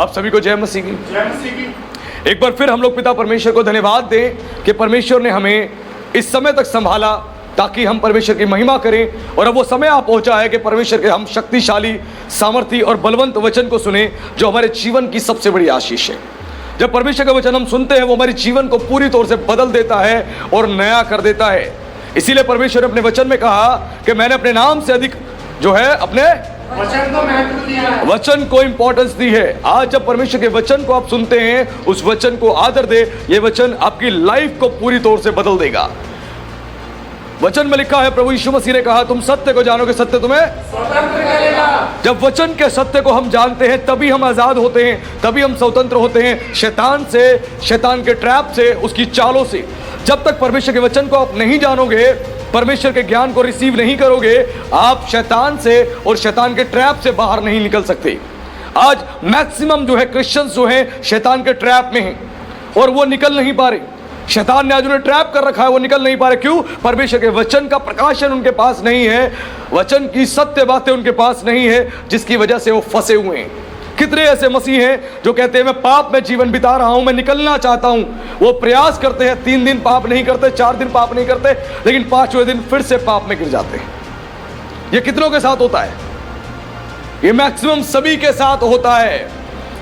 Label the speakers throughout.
Speaker 1: आप सभी को जय मसीह की। एक बार फिर हम लोग पिता परमेश्वर को धन्यवाद दें कि परमेश्वर ने हमें इस समय तक संभाला ताकि हम परमेश्वर की महिमा करें। और अब वो समय आ पहुंचा है कि परमेश्वर के हम शक्तिशाली, सामर्थी और बलवंत वचन को सुने जो हमारे जीवन की सबसे बड़ी आशीष है। जब परमेश्वर का वचन हम सुनते हैं वो हमारे जीवन को पूरी तौर से बदल देता है और नया कर देता है। इसीलिए परमेश्वर ने अपने वचन में कहा कि मैंने अपने नाम से अधिक जो है अपने
Speaker 2: वचन को महत्व दिया है,
Speaker 1: वचन को इंपॉर्टेंस दी है। आज जब परमेश्वर के वचन को आप सुनते हैं, उस वचन को आदर दे। ये वचन आपकी लाइफ को पूरी तौर से बदल देगा। वचन में लिखा है, प्रभु यीशु मसीह ने कहा, तुम सत्य को जानोगे, सत्य तुम्हें
Speaker 2: स्वतंत्र करेगा।
Speaker 1: जब वचन के सत्य को हम जानते हैं तभी हम आजाद होते हैं, तभी हम स्वतंत्र होते हैं शैतान से, शैतान के ट्रैप से, उसकी चालों से। जब तक परमेश्वर के वचन को आप नहीं जानोगे, परमेश्वर के ज्ञान को रिसीव नहीं करोगे, आप शैतान से और शैतान के ट्रैप से बाहर नहीं निकल सकते। आज मैक्सिमम जो है क्रिश्चियंस जो हैं शैतान के ट्रैप में हैं और वो निकल नहीं पा रहे। शैतान ने आज उन्हें ट्रैप कर रखा है, वो निकल नहीं पा रहे। क्यों? परमेश्वर के वचन का प्रकाशन उनके पास नहीं है, वचन की सत्य बातें उनके पास नहीं है, जिसकी वजह से वो फंसे हुए हैं। कितने ऐसे मसीह हैं जो कहते हैं मैं पाप में जीवन बिता रहा हूं, मैं निकलना चाहता हूं। वो प्रयास करते हैं, 3 दिन पाप नहीं करते, 4 दिन पाप नहीं करते, लेकिन 5वें दिन फिर से पाप में गिर जाते हैं। ये कितनों के साथ होता है? ये मैक्सिमम सभी के साथ होता है।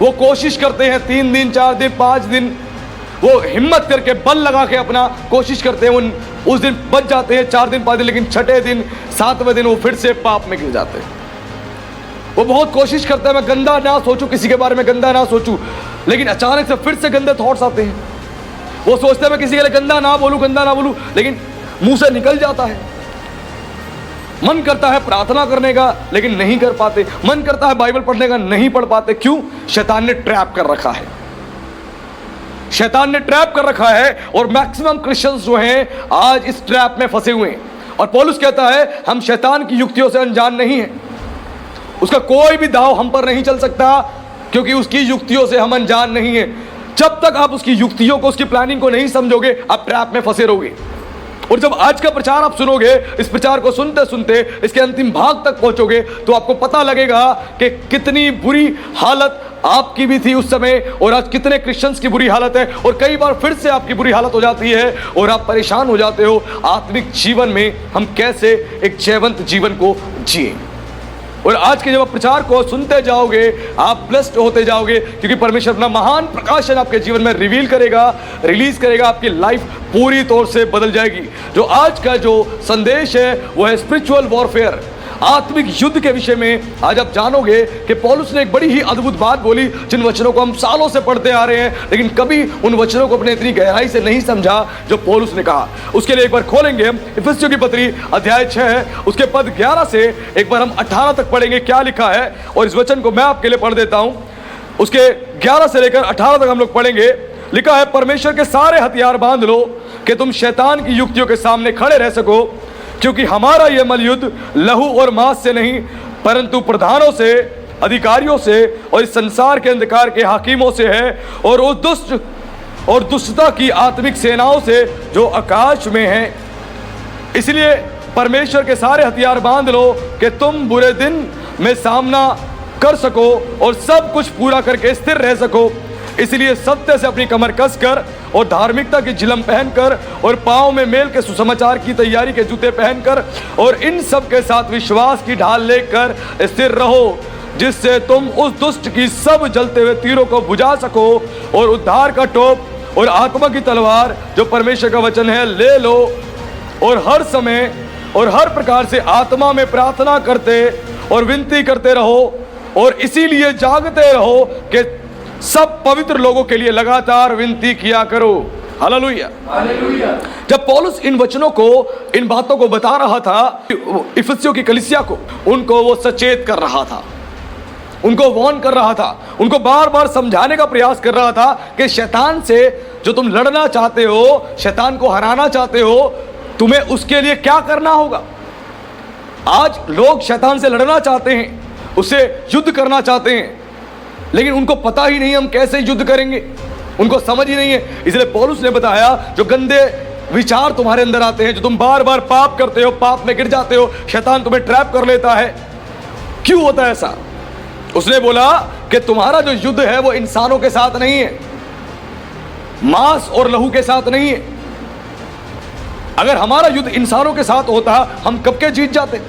Speaker 1: वो कोशिश करते हैं 3 दिन, 4 दिन, 5 दिन, वो हिम्मत करके बल लगा के अपना कोशिश करते हैं, उस दिन बच जाते हैं 4 दिन 5 दिन, लेकिन 6ठे दिन 7वें दिन वो फिर से पाप में गिर जाते हैं। वो बहुत कोशिश करता है मैं गंदा ना सोचूं, किसी के बारे में गंदा ना सोचूं, लेकिन अचानक से फिर से गंदे थॉट्स आते हैं। वो सोचते हैं मैं किसी के लिए गंदा ना बोलूं, लेकिन मुंह से निकल जाता है। मन करता है प्रार्थना करने का, लेकिन नहीं कर पाते। मन करता है बाइबल पढ़ने का, नहीं पढ़ पाते। क्यों? शैतान ने ट्रैप कर रखा है, शैतान ने ट्रैप कर रखा है। और मैक्सिमम क्रिश्चियंस जो हैं आज इस ट्रैप में फंसे हुए हैं। और पौलुस कहता है हम शैतान की युक्तियों से अनजान नहीं हैं। उसका कोई भी दाव हम पर नहीं चल सकता, क्योंकि उसकी युक्तियों से हम अनजान नहीं हैं। जब तक आप उसकी युक्तियों को, उसकी प्लानिंग को नहीं समझोगे, आप ट्रैप में फंसे रहोगे। और जब आज का प्रचार आप सुनोगे, इस प्रचार को सुनते सुनते इसके अंतिम भाग तक पहुंचोगे, तो आपको पता लगेगा कि कितनी बुरी हालत आपकी भी थी उस समय, और आज कितने क्रिश्चियंस की बुरी हालत है। और कई बार फिर से आपकी बुरी हालत हो जाती है और आप परेशान हो जाते हो आत्मिक जीवन में हम कैसे एक जयवंत जीवन को जिए। और आज के जब आप प्रचार को सुनते जाओगे, आप ब्लेस्ड होते जाओगे, क्योंकि परमेश्वर अपना महान प्रकाशन आपके जीवन में रिवील करेगा, रिलीज करेगा। आपकी लाइफ पूरी तौर से बदल जाएगी। जो आज का जो संदेश है वो है स्पिरिचुअल वॉरफेयर, आत्मिक युद्ध के विषय में। आज आप जानोगे कि पौलुस ने एक बड़ी ही अद्भुत बात बोली, जिन वचनों को हम सालों से पढ़ते आ रहे हैं, लेकिन कभी उन वचनों को अपने इतनी गहराई से नहीं समझा जो पौलुस ने कहा। उसके लिए एक बार खोलेंगे हम इफिसियों की पत्री अध्याय 6, उसके पद 11 से एक बार हम 18 तक पढ़ेंगे क्या लिखा है। और इस वचन को मैं आपके लिए पढ़ देता हूं। उसके 11 से लेकर 18 तक हम लोग पढ़ेंगे। लिखा है, परमेश्वर के सारे हथियार बांध लो कि तुम शैतान की युक्तियों के सामने खड़े रह सको, क्योंकि हमारा यह मलयुद्ध लहू और मांस से नहीं, परंतु प्रधानों से, अधिकारियों से और इस संसार के अंधकार के हाकिमों से है, और उस दुष्ट और दुष्टता की आत्मिक सेनाओं से जो आकाश में हैं। इसलिए परमेश्वर के सारे हथियार बांध लो कि तुम बुरे दिन में सामना कर सको और सब कुछ पूरा करके स्थिर रह सको। इसलिए सत्य से अपनी कमर कसकर और धार्मिकता की झिलम पहनकर और पांव में मेल के सुसमाचार की तैयारी के जूते पहनकर और इन सब के साथ विश्वास की ढाल लेकर स्थिर रहो, जिससे तुम उस दुष्ट की सब जलते हुए तीरों को बुझा सको, और उद्धार का टोप और आत्मा की तलवार जो परमेश्वर का वचन है ले लो, और हर समय और हर प्रकार से आत्मा में प्रार्थना करते और विनती करते रहो, और इसीलिए जागते रहो कि सब पवित्र लोगों के लिए लगातार विनती किया करो। Hallelujah,
Speaker 2: hallelujah.
Speaker 1: जब पौलुस इन वचनों को, इन बातों को बता रहा था इफिसियों की कलीसिया को, उनको वो सचेत कर रहा था, उनको वार्न कर रहा था, उनको बार बार समझाने का प्रयास कर रहा था कि शैतान से जो तुम लड़ना चाहते हो, शैतान को हराना चाहते हो, तुम्हें उसके लिए क्या करना होगा। आज लोग शैतान से लड़ना चाहते हैं, उससे युद्ध करना चाहते हैं, लेकिन उनको पता ही नहीं हम कैसे युद्ध करेंगे, उनको समझ ही नहीं है। इसलिए पौलुस ने बताया जो गंदे विचार तुम्हारे अंदर आते हैं, जो तुम बार बार पाप करते हो, पाप में गिर जाते हो, शैतान तुम्हें ट्रैप कर लेता है। क्यों होता है ऐसा? उसने बोला कि तुम्हारा जो युद्ध है वो इंसानों के साथ नहीं है, मांस और लहू के साथ नहीं है। अगर हमारा युद्ध इंसानों के साथ होता हम कब के जीत जाते,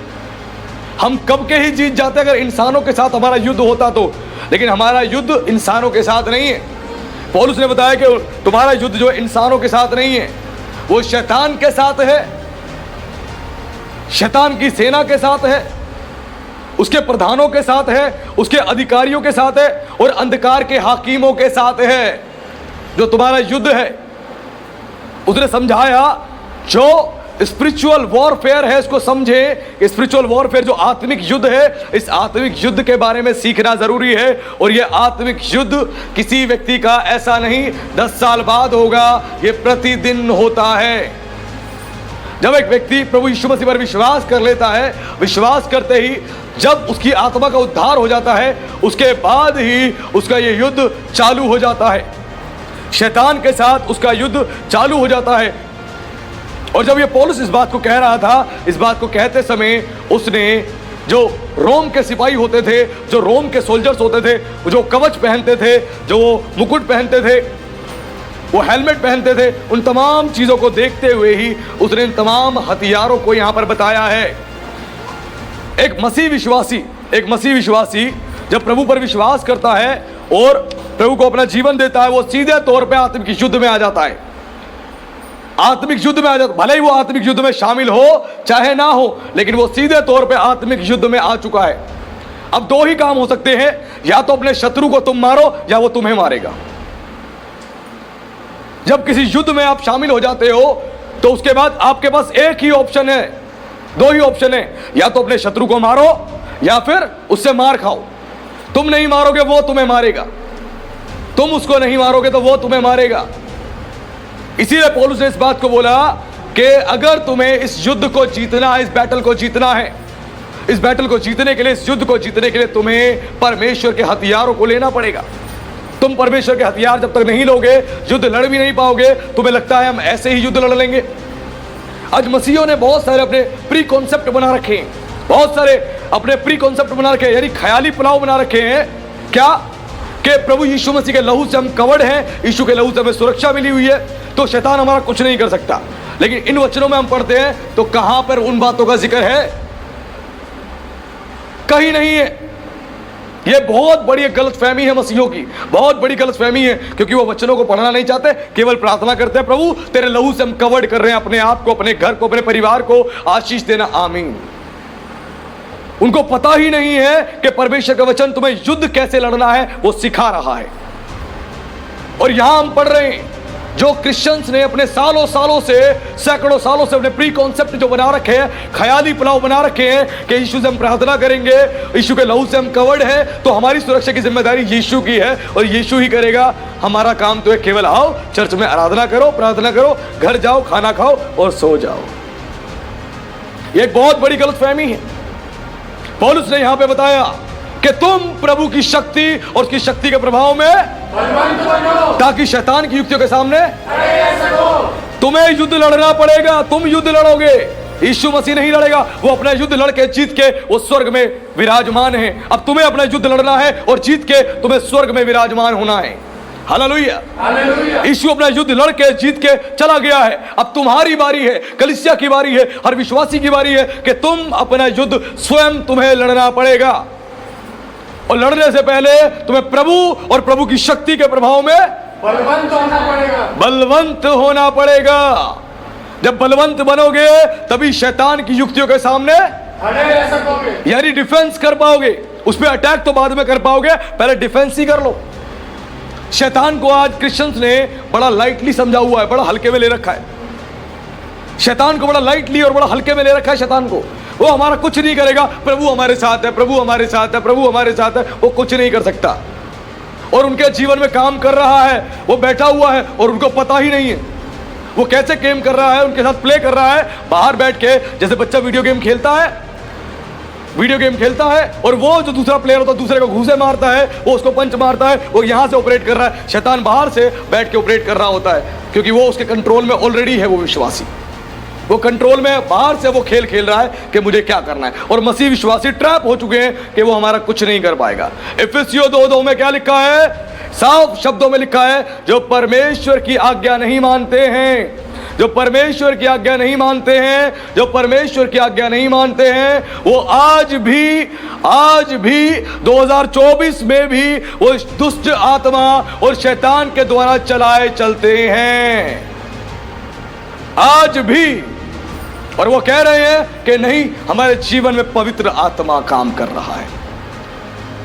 Speaker 1: हम कब के ही जीत जाते अगर इंसानों के साथ हमारा युद्ध होता तो। लेकिन हमारा युद्ध इंसानों के साथ नहीं है। पौलुस ने बताया कि तुम्हारा युद्ध जो इंसानों के साथ नहीं है, वो शैतान के साथ है, शैतान की सेना के साथ है, उसके प्रधानों के साथ है, उसके अधिकारियों के साथ है और अंधकार के हाकिमों के साथ है। जो तुम्हारा युद्ध है, उसने समझाया जो स्पिरिचुअल वॉरफेयर है इसको समझे। स्पिरिचुअल वॉरफेयर जो आत्मिक युद्ध है, इस आत्मिक युद्ध के बारे में सीखना जरूरी है। और यह आत्मिक युद्ध किसी व्यक्ति का ऐसा नहीं 10 साल बाद होगा, यह प्रतिदिन होता है। जब एक व्यक्ति प्रभु यीशु मसीह पर विश्वास कर लेता है, विश्वास करते ही जब उसकी आत्मा का उद्धार हो जाता है, उसके बाद ही उसका यह युद्ध चालू हो जाता है। शैतान के साथ उसका युद्ध चालू हो जाता है। और जब ये पौलुस इस बात को कह रहा था, इस बात को कहते समय उसने जो रोम के सिपाही होते थे, जो रोम के सोल्जर्स होते थे, जो कवच पहनते थे, जो मुकुट पहनते थे, वो हेलमेट पहनते थे, उन तमाम चीजों को देखते हुए ही उसने इन तमाम हथियारों को यहां पर बताया है। एक मसीह विश्वासी जब प्रभु पर विश्वास करता है और प्रभु को अपना जीवन देता है, वो सीधे तौर पे आत्मिक युद्ध में आ जाता है। आत्मिक युद्ध में आ जाता, भले ही वो आत्मिक युद्ध में शामिल हो चाहे ना हो, लेकिन वो सीधे तौर पे आत्मिक युद्ध में आ चुका है। अब दो ही काम हो सकते हैं, या तो अपने शत्रु को तुम मारो या वो तुम्हें मारेगा। जब किसी युद्ध में आप शामिल हो जाते हो तो उसके बाद आपके पास एक ही ऑप्शन है, दो ही ऑप्शन है, या तो अपने शत्रु को मारो या फिर उससे मार खाओ। तुम नहीं मारोगे वो तुम्हें मारेगा, तुम उसको नहीं मारोगे तो वो तुम्हें मारेगा। इसीलिए पौलुस ने इस बात को बोला कि अगर तुम्हें इस युद्ध को जीतना है, इस बैटल को जीतना है, इस बैटल को जीतने के लिए, इस युद्ध को जीतने के लिए तुम्हें परमेश्वर के हथियारों को लेना पड़ेगा। तुम परमेश्वर के हथियार जब तक नहीं लोगे, युद्ध लड़ भी नहीं पाओगे। तुम्हें लगता है हम ऐसे ही युद्ध लड़ लेंगे। आज मसीहियों ने बहुत सारे अपने प्री कॉन्सेप्ट बना रखे हैं, बहुत सारे अपने प्री कॉन्सेप्ट बना रखे हैं, यानी ख्याली पुलाव बना रखे हैं। क्या कि प्रभु यीशु मसीह के लहू से हम कवर्ड हैं, यीशु के लहू से हमें सुरक्षा मिली हुई है, तो शैतान हमारा कुछ नहीं कर सकता। लेकिन इन वचनों में हम पढ़ते हैं तो कहां पर उन बातों का जिक्र है? कहीं नहीं है। यह बहुत बड़ी गलतफहमी है मसीहियों की, बहुत बड़ी गलतफहमी है, क्योंकि वो वचनों को पढ़ना नहीं चाहते, केवल प्रार्थना करते हैं प्रभु तेरे लहू से हम कवर्ड कर रहे हैं अपने आप को, अपने घर को, अपने परिवार को आशीष देना, आमीन। उनको पता ही नहीं है कि परमेश्वर का वचन तुम्हें युद्ध कैसे लड़ना है वो सिखा रहा है। और यहां हम पढ़ रहे हैं जो क्रिश्चियंस ने अपने सालों से, सैकड़ों सालों से अपने प्री कॉन्सेप्ट जो बना रखे हैं, ख्याली पुलाव बना रखे हैं कि यीशु से हम प्रार्थना करेंगे, यीशु के लहू से हम कवर्ड है, तो हमारी सुरक्षा की जिम्मेदारी यीशु की है और यीशु ही करेगा। हमारा काम तो है केवल आओ चर्च में आराधना करो, प्रार्थना करो, घर जाओ, खाना खाओ और सो जाओ। यह एक बहुत बड़ी गलतफहमी है। पौलुस ने यहां पे बताया कि तुम प्रभु की शक्ति और उसकी शक्ति के प्रभाव में
Speaker 2: बलवंत बनो,
Speaker 1: ताकि शैतान की युक्तियों के सामने
Speaker 2: खड़े रह सको।
Speaker 1: तुम्हें युद्ध लड़ना पड़ेगा, तुम युद्ध लड़ोगे, यीशु मसीह नहीं लड़ेगा। वो अपना युद्ध लड़के जीत के वो स्वर्ग में विराजमान है। अब तुम्हें अपना युद्ध लड़ना है और जीत के तुम्हें स्वर्ग में विराजमान होना है। Hallelujah,
Speaker 2: hallelujah.
Speaker 1: यीशु अपना युद्ध लड़के जीत के चला गया है। अब तुम्हारी बारी है, कलीसिया की बारी है, हर विश्वासी की बारी है कि तुम अपना युद्ध स्वयं तुम्हें लड़ना पड़ेगा। और लड़ने से पहले तुम्हें प्रभु और प्रभु की शक्ति के प्रभाव में
Speaker 2: बलवंत होना पड़ेगा,
Speaker 1: बलवंत होना पड़ेगा। जब बलवंत बनोगे तभी शैतान की युक्तियों के सामने
Speaker 2: खड़े रह सकोगे,
Speaker 1: यानी डिफेंस कर पाओगे। उस पर अटैक तो बाद में कर पाओगे, पहले डिफेंस ही कर लो। शैतान को आज क्रिश्चियंस ने बड़ा लाइटली समझा हुआ है, बड़ा हल्के में ले रखा है। शैतान को बड़ा लाइटली और बड़ा हल्के में ले रखा है। शैतान को वो हमारा कुछ नहीं करेगा, प्रभु हमारे साथ है, प्रभु हमारे साथ है, प्रभु हमारे साथ है, वो कुछ नहीं कर सकता। और उनके जीवन में काम कर रहा है, वो बैठा हुआ है और उनको पता ही नहीं है वो कैसे गेम कर रहा है, उनके साथ प्ले कर रहा है बाहर बैठ के। जैसे बच्चा वीडियो गेम खेलता है और वो जो दूसरा प्लेयर होता है दूसरे को घूसे मारता है, वो उसको पंच मारता है, वो यहां से ऑपरेट कर रहा है, शैतान बाहर से बैठ के ऑपरेट कर रहा होता है, क्योंकि वो उसके कंट्रोल में ऑलरेडी है वो विश्वासी। वो कंट्रोल में, बाहर से वो खेल खेल रहा है कि मुझे क्या करना है, और मसीह विश्वासी ट्रैप हो चुके हैं कि वो हमारा कुछ नहीं कर पाएगा। इफिसियों 2:2 में क्या लिखा है? साफ शब्दों में लिखा है, जो परमेश्वर की आज्ञा नहीं मानते हैं, जो परमेश्वर की आज्ञा नहीं मानते हैं, जो परमेश्वर की आज्ञा नहीं मानते हैं, वो आज भी 2024 में भी वो दुष्ट आत्मा और शैतान के द्वारा चलाए चलते हैं, आज भी। और वो कह रहे हैं कि नहीं, हमारे जीवन में पवित्र आत्मा काम कर रहा है।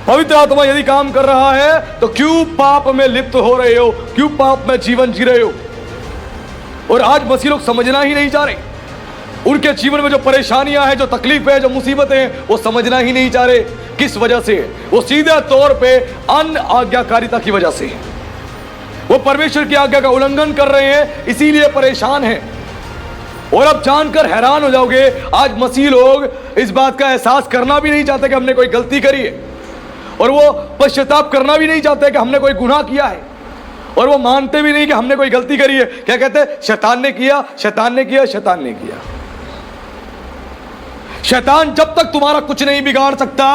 Speaker 1: पवित्र आत्मा यदि काम कर रहा है तो क्यों पाप में लिप्त हो रहे हो, क्यों पाप में जीवन जी रहे हो? और आज मसीह लोग समझना ही नहीं चाह रहे। उनके जीवन में जो परेशानियां हैं, जो तकलीफें हैं, जो मुसीबतें हैं, वो समझना ही नहीं चाह रहे। किस वजह से? वो सीधे तौर पे अन आज्ञाकारिता की वजह से। वो परमेश्वर की आज्ञा का उल्लंघन कर रहे हैं, इसीलिए परेशान हैं। और अब जानकर हैरान हो जाओगे, आज मसीह लोग इस बात का एहसास करना भी नहीं चाहते कि हमने कोई गलती करी है, और वो पश्चाताप करना भी नहीं चाहते कि हमने कोई गुनाह किया है, और वो मानते भी नहीं कि हमने कोई गलती करी है। क्या कहते हैं? शैतान ने किया, शैतान ने किया, शैतान ने किया। शैतान जब तक तुम्हारा कुछ नहीं बिगाड़ सकता,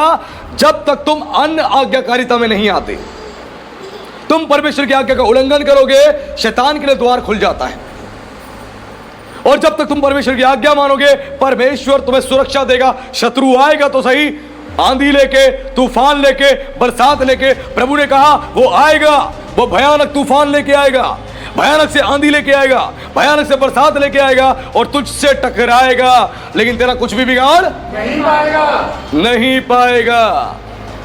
Speaker 1: जब तक तुम अन आज्ञाकारिता में नहीं आते। तुम परमेश्वर की आज्ञा का उल्लंघन करोगे, शैतान के लिए द्वार खुल जाता है। और जब तक तुम परमेश्वर की आज्ञा मानोगे, परमेश्वर तुम्हें सुरक्षा देगा। शत्रु आएगा तो सही, आंधी लेके, तूफान लेके, बरसात लेके, प्रभु ने कहा वो आएगा, वो भयानक तूफान लेके आएगा, भयानक से आंधी लेके आएगा, भयानक से बरसात लेके आएगा और तुझसे टकराएगा, लेकिन तेरा कुछ भी बिगाड़
Speaker 2: नहीं पाएगा,
Speaker 1: नहीं पाएगा।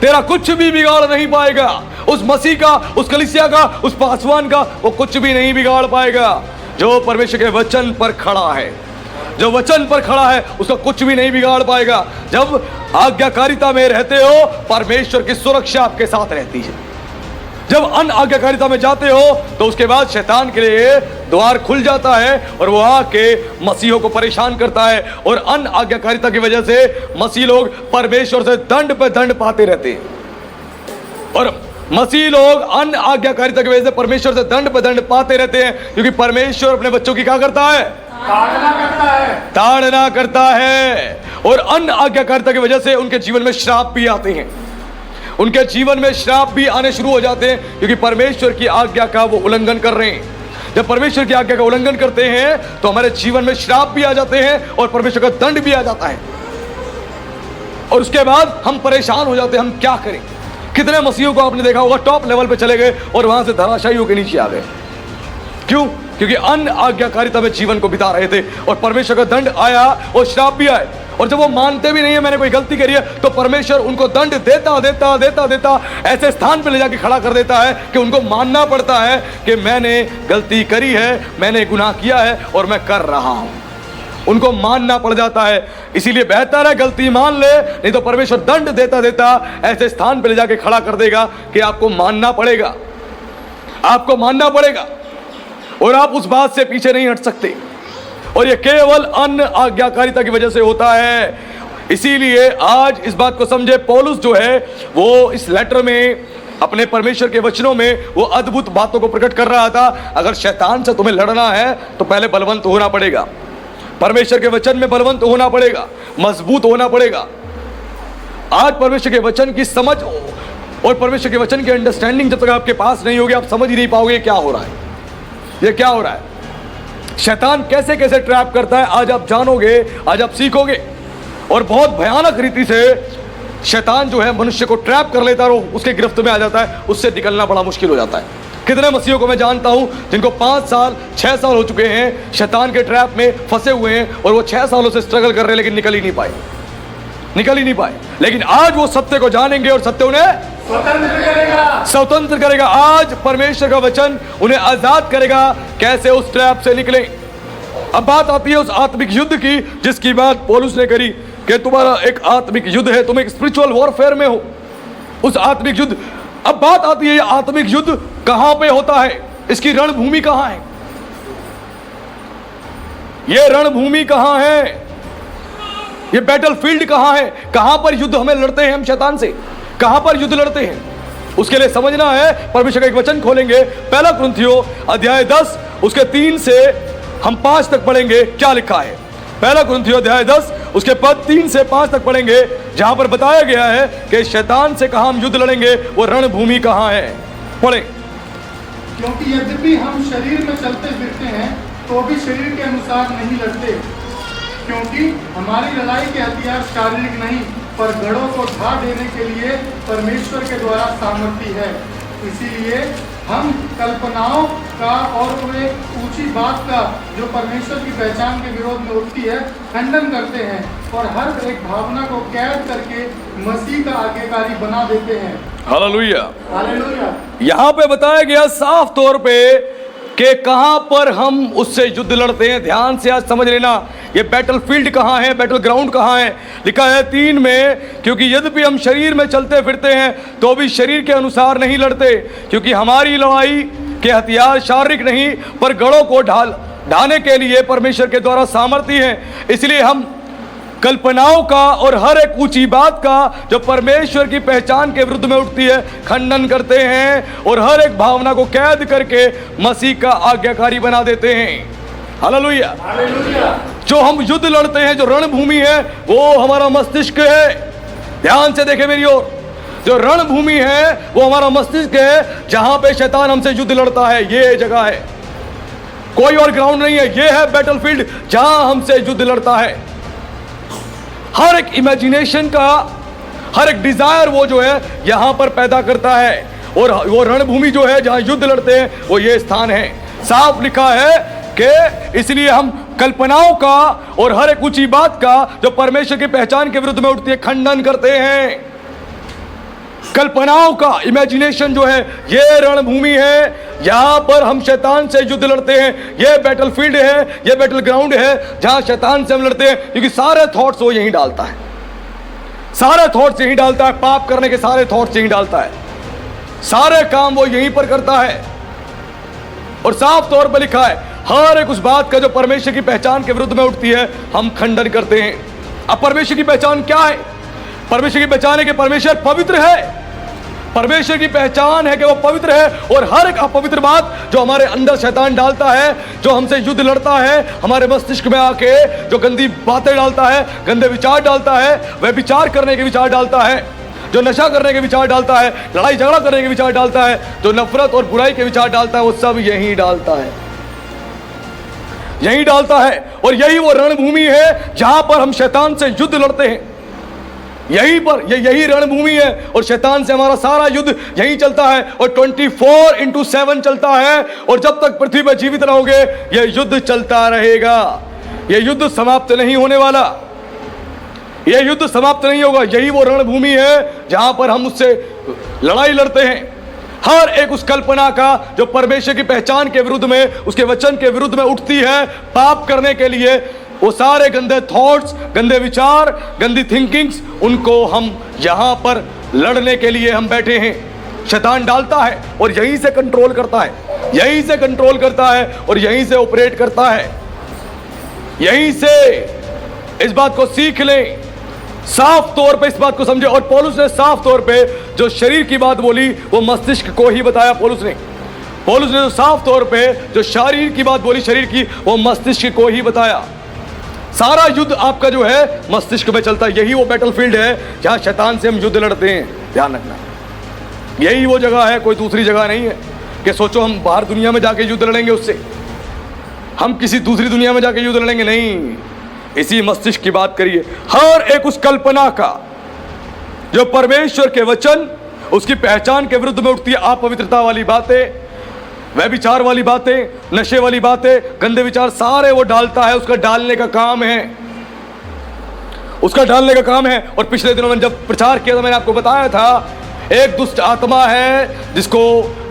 Speaker 1: तेरा कुछ भी बिगाड़ नहीं पाएगा। उस मसीह का, उस कलीसिया का, उस पासवान का वो कुछ भी नहीं बिगाड़ पाएगा। जो परमेश्वर के वचन पर खड़ा है, जो वचन पर खड़ा है, उसका कुछ भी नहीं बिगाड़ पाएगा। जब आज्ञाकारिता में रहते हो, परमेश्वर की सुरक्षा आपके साथ रहती है। जब अन आज्ञाकारिता में जाते हो तो उसके बाद शैतान के लिए द्वार खुल जाता है और वो आके मसीहों को परेशान करता है। और अन आज्ञाकारिता की वजह से मसीह लोग परमेश्वर से दंड पे दंड पाते रहते हैं, और मसीह लोग अन आज्ञाकारिता की वजह से परमेश्वर से दंड पे दंड पाते रहते हैं, क्योंकि परमेश्वर अपने बच्चों की क्या करता है?
Speaker 2: ताड़ना करता है,
Speaker 1: ताड़ना करता है। और अन आज्ञाकारिता की वजह से उनके जीवन में श्राप भी आते हैं, उनके जीवन में श्राप भी आने शुरू हो जाते हैं, क्योंकि परमेश्वर की आज्ञा का वो उल्लंघन कर रहे हैं। जब परमेश्वर की आज्ञा का उल्लंघन करते हैं तो हमारे जीवन में श्राप भी आ जाते हैं और परमेश्वर का दंड भी आ जाता है, और उसके बाद हम परेशान हो जाते हैं, हम क्या करें। कितने मसीहों को आपने देखा होगा, टॉप लेवल पे चले गए और वहां से धराशायी होकर नीचे आ गए। क्यों? क्योंकि अन आज्ञाकारिता में जीवन को बिता रहे थे और परमेश्वर का दंड आया और श्राप भी आए। और जब वो मानते भी नहीं है मैंने कोई गलती करी है, तो परमेश्वर उनको दंड देता देता देता देता ऐसे स्थान पे ले जाके खड़ा कर देता है कि उनको मानना पड़ता है कि मैंने गलती करी है, मैंने गुनाह किया है और मैं कर रहा हूं। उनको मानना पड़ जाता है। इसीलिए बेहतर है गलती मान ले, नहीं तो परमेश्वर दंड देता देता ऐसे स्थान पे ले जाके खड़ा कर देगा कि आपको मानना पड़ेगा, आपको मानना पड़ेगा, और आप उस बात से पीछे नहीं हट सकते। और ये केवल अन आज्ञाकारिता की वजह से होता है। इसीलिए आज इस बात को समझे, पौलुस जो है वो इस लेटर में अपने परमेश्वर के वचनों में वो अद्भुत बातों को प्रकट कर रहा था। अगर शैतान से तुम्हें लड़ना है तो पहले बलवंत होना पड़ेगा, परमेश्वर के वचन में बलवंत होना पड़ेगा, मजबूत होना पड़ेगा। आज परमेश्वर के वचन की समझ और परमेश्वर के वचन की अंडरस्टैंडिंग जब तक आपके पास नहीं होगी, आप समझ ही नहीं पाओगे क्या हो रहा है, ये क्या हो रहा है, शैतान कैसे कैसे ट्रैप करता है। आज आप जानोगे, आज आप सीखोगे। और बहुत भयानक रीति से शैतान जो है मनुष्य को ट्रैप कर लेता है और उसके गिरफ्त में आ जाता है, उससे निकलना बड़ा मुश्किल हो जाता है। कितने मसीहों को मैं जानता हूं जिनको 5 साल 6 साल हो चुके हैं शैतान के ट्रैप में फंसे हुए हैं, और वो 6 सालों से स्ट्रगल कर रहे हैं, लेकिन निकल ही नहीं पाए। लेकिन आज वो सत्य को जानेंगे और सत्य उन्हें स्वतंत्र करेगा। आज परमेश्वर का वचन उन्हें आजाद करेगा कैसे उस ट्रैप से निकले। अब बात आती है उस आत्मिक युद्ध की जिसकी बात पौलुस ने करी कि तुम्हारा एक आत्मिक युद्ध है, तुम एक स्पिरिचुअल वॉरफेयर में हो, उस आत्मिक युद्ध। अब बात आती है ये आत्मिक युद्ध कहां पे होता है, इसकी रणभूमि कहां है, ये रणभूमि कहां है, ये बैटलफील्ड कहां है, कहां पर युद्ध हमें लड़ते हैं हम शैतान से, कहां पर युद्ध लड़ते हैं। उसके लिए समझना है, परमेश्वर का एक वचन खोलेंगे, पहला कुरिन्थियों अध्याय 10 उसके 3 से हम 5 तक पढ़ेंगे। क्या लिखा है? पहला कुरिन्थियों अध्याय 10 उसके पद 3 से 5 तक पढ़ेंगे, जहां पर बताया गया है कि शैतान से कहां हम युद्ध लड़ेंगे, वो रणभूमि कहां है। पढ़े।
Speaker 2: क्योंकि यद्यपि हम शरीर में चलते फिरते हैं तो भी शरीर के अनुसार नहीं लड़ते, क्योंकि हमारी लड़ाई के हथियार शारीरिक नहीं पर गढ़ों को ढा देने के लिए परमेश्वर के द्वारा सामर्थ्य है। इसीलिए हम कल्पनाओं का और वे ऊंची बात का जो परमेश्वर की पहचान के विरोध में उठती है खंडन करते हैं और हर एक भावना को कैद करके मसीह का आज्ञाकारी बना देते हैं।
Speaker 1: हालेलुया।
Speaker 2: हालेलुया।
Speaker 1: यहां पे बताया गया साफ तौर पे कि कहां पर हम उससे युद्ध लड़ते हैं। ध्यान से आज समझ लेना, ये बैटल फील्ड कहां है, बैटल ग्राउंड कहां है। लिखा है 3 में, क्योंकि यद्यपि हम शरीर में चलते फिरते हैं तो भी शरीर के अनुसार नहीं लड़ते, क्योंकि हमारी लड़ाई के हथियार शारीरिक नहीं पर गढ़ों को ढाने के लिए परमेश्वर के द्वारा सामर्थ्य है। इसलिए हम कल्पनाओं का और हर एक ऊंची बात का जो परमेश्वर की पहचान के विरुद्ध में उठती है खंडन करते हैं और हर एक भावना को कैद करके मसीह का आज्ञाकारी बना देते हैं। हालेलुया।
Speaker 2: हालेलुया।
Speaker 1: जो हम युद्ध लड़ते हैं, जो रणभूमि है, वो हमारा मस्तिष्क है। ध्यान से देखें मेरी ओर, जो रणभूमि है वो हमारा मस्तिष्क है, जहां पे शैतान हमसे युद्ध लड़ता है। ये जगह है, कोई और ग्राउंड नहीं है। ये है बैटल फील्ड जहां हमसे युद्ध लड़ता है। हर एक इमेजिनेशन का, हर एक डिजायर वो जो है यहां पर पैदा करता है, और वो रणभूमि जो है जहां युद्ध लड़ते हैं वो ये स्थान है। साफ लिखा है कि इसलिए हम कल्पनाओं का और हर एक ऊंची बात का जो परमेश्वर की पहचान के विरुद्ध में उठती है खंडन करते हैं। कल्पनाओं का, इमेजिनेशन जो है, ये रणभूमि है, यहां पर हम शैतान से युद्ध लड़ते हैं। ये बैटल फील्ड है, ये बैटल ग्राउंड है जहां शैतान से हम लड़ते हैं, क्योंकि सारे थॉट्स वो यहीं डालता है, सारे थॉट्स यहीं डालता है, पाप करने के सारे थॉट्स यहीं डालता है, सारे काम वो यहीं पर करता है। और साफ तौर पर लिखा है हर एक उस बात का जो परमेश्वर की पहचान के विरुद्ध में उठती है हम खंडन करते हैं। अब परमेश्वर की पहचान क्या है? परमेश्वर की पहचान है कि परमेश्वर पवित्र है। परमेश्वर की पहचान है कि वो पवित्र है, और हर एक अपवित्र बात जो हमारे अंदर शैतान डालता है, जो हमसे युद्ध लड़ता है, हमारे मस्तिष्क में आके जो गंदी बातें डालता है, गंदे विचार डालता है, वह विचार करने के विचार डालता है, जो नशा करने के विचार डालता है, लड़ाई झगड़ा करने के विचार डालता है, जो नफरत और बुराई के विचार डालता है, वो सब यही डालता है, यही डालता है। और यही वो रणभूमि है जहां पर हम शैतान से युद्ध लड़ते हैं। यहीं पर यही रणभूमि है, और शैतान से हमारा सारा युद्ध यहीं चलता है, और 24/7 चलता है। और जब तक पृथ्वी पर जीवित रहोगे यह युद्ध चलता रहेगा। यह युद्ध समाप्त नहीं होने वाला, यह युद्ध समाप्त नहीं होगा। यही वो रणभूमि है जहां पर हम उससे लड़ाई लड़ते हैं। हर एक उस कल्पना का जो परमेश्वर की पहचान के विरुद्ध में, उसके वचन के विरुद्ध में उठती है पाप करने के लिए, वो सारे गंदे थॉट्स, गंदे विचार, गंदी थिंकिंग्स, उनको हम यहां पर लड़ने के लिए हम बैठे हैं। शैतान डालता है और यहीं से कंट्रोल करता है, यहीं से कंट्रोल करता है और यहीं से ऑपरेट करता है। यहीं से इस बात को सीख लें, साफ तौर पे इस बात को समझे। और पौलुस ने साफ तौर पे जो शरीर की बात बोली वो मस्तिष्क को ही बताया। पौलुस ने जो साफ तौर पे जो शरीर की बात बोली, शरीर की, वो मस्तिष्क को ही बताया। सारा युद्ध आपका जो है मस्तिष्क में चलता है। यही वो बैटलफील्ड है जहां शैतान से हम युद्ध लड़ते हैं। ध्यान रखना, यही वो जगह है, कोई दूसरी जगह नहीं है कि सोचो हम बाहर दुनिया में जाके युद्ध लड़ेंगे, उससे हम किसी दूसरी दुनिया में जाके युद्ध लड़ेंगे, नहीं। इसी मस्तिष्क की बात करिए। हर एक उस कल्पना का जो परमेश्वर के वचन, उसकी पहचान के विरुद्ध में उठती है, अपवित्रता वाली बातें, व्यभिचार वाली बातें, नशे वाली बातें, गंदे विचार, सारे वो डालता है। उसका डालने का काम है, उसका डालने का काम है। और पिछले दिनों में जब प्रचार किया था मैंने आपको बताया था, एक दुष्ट आत्मा है जिसको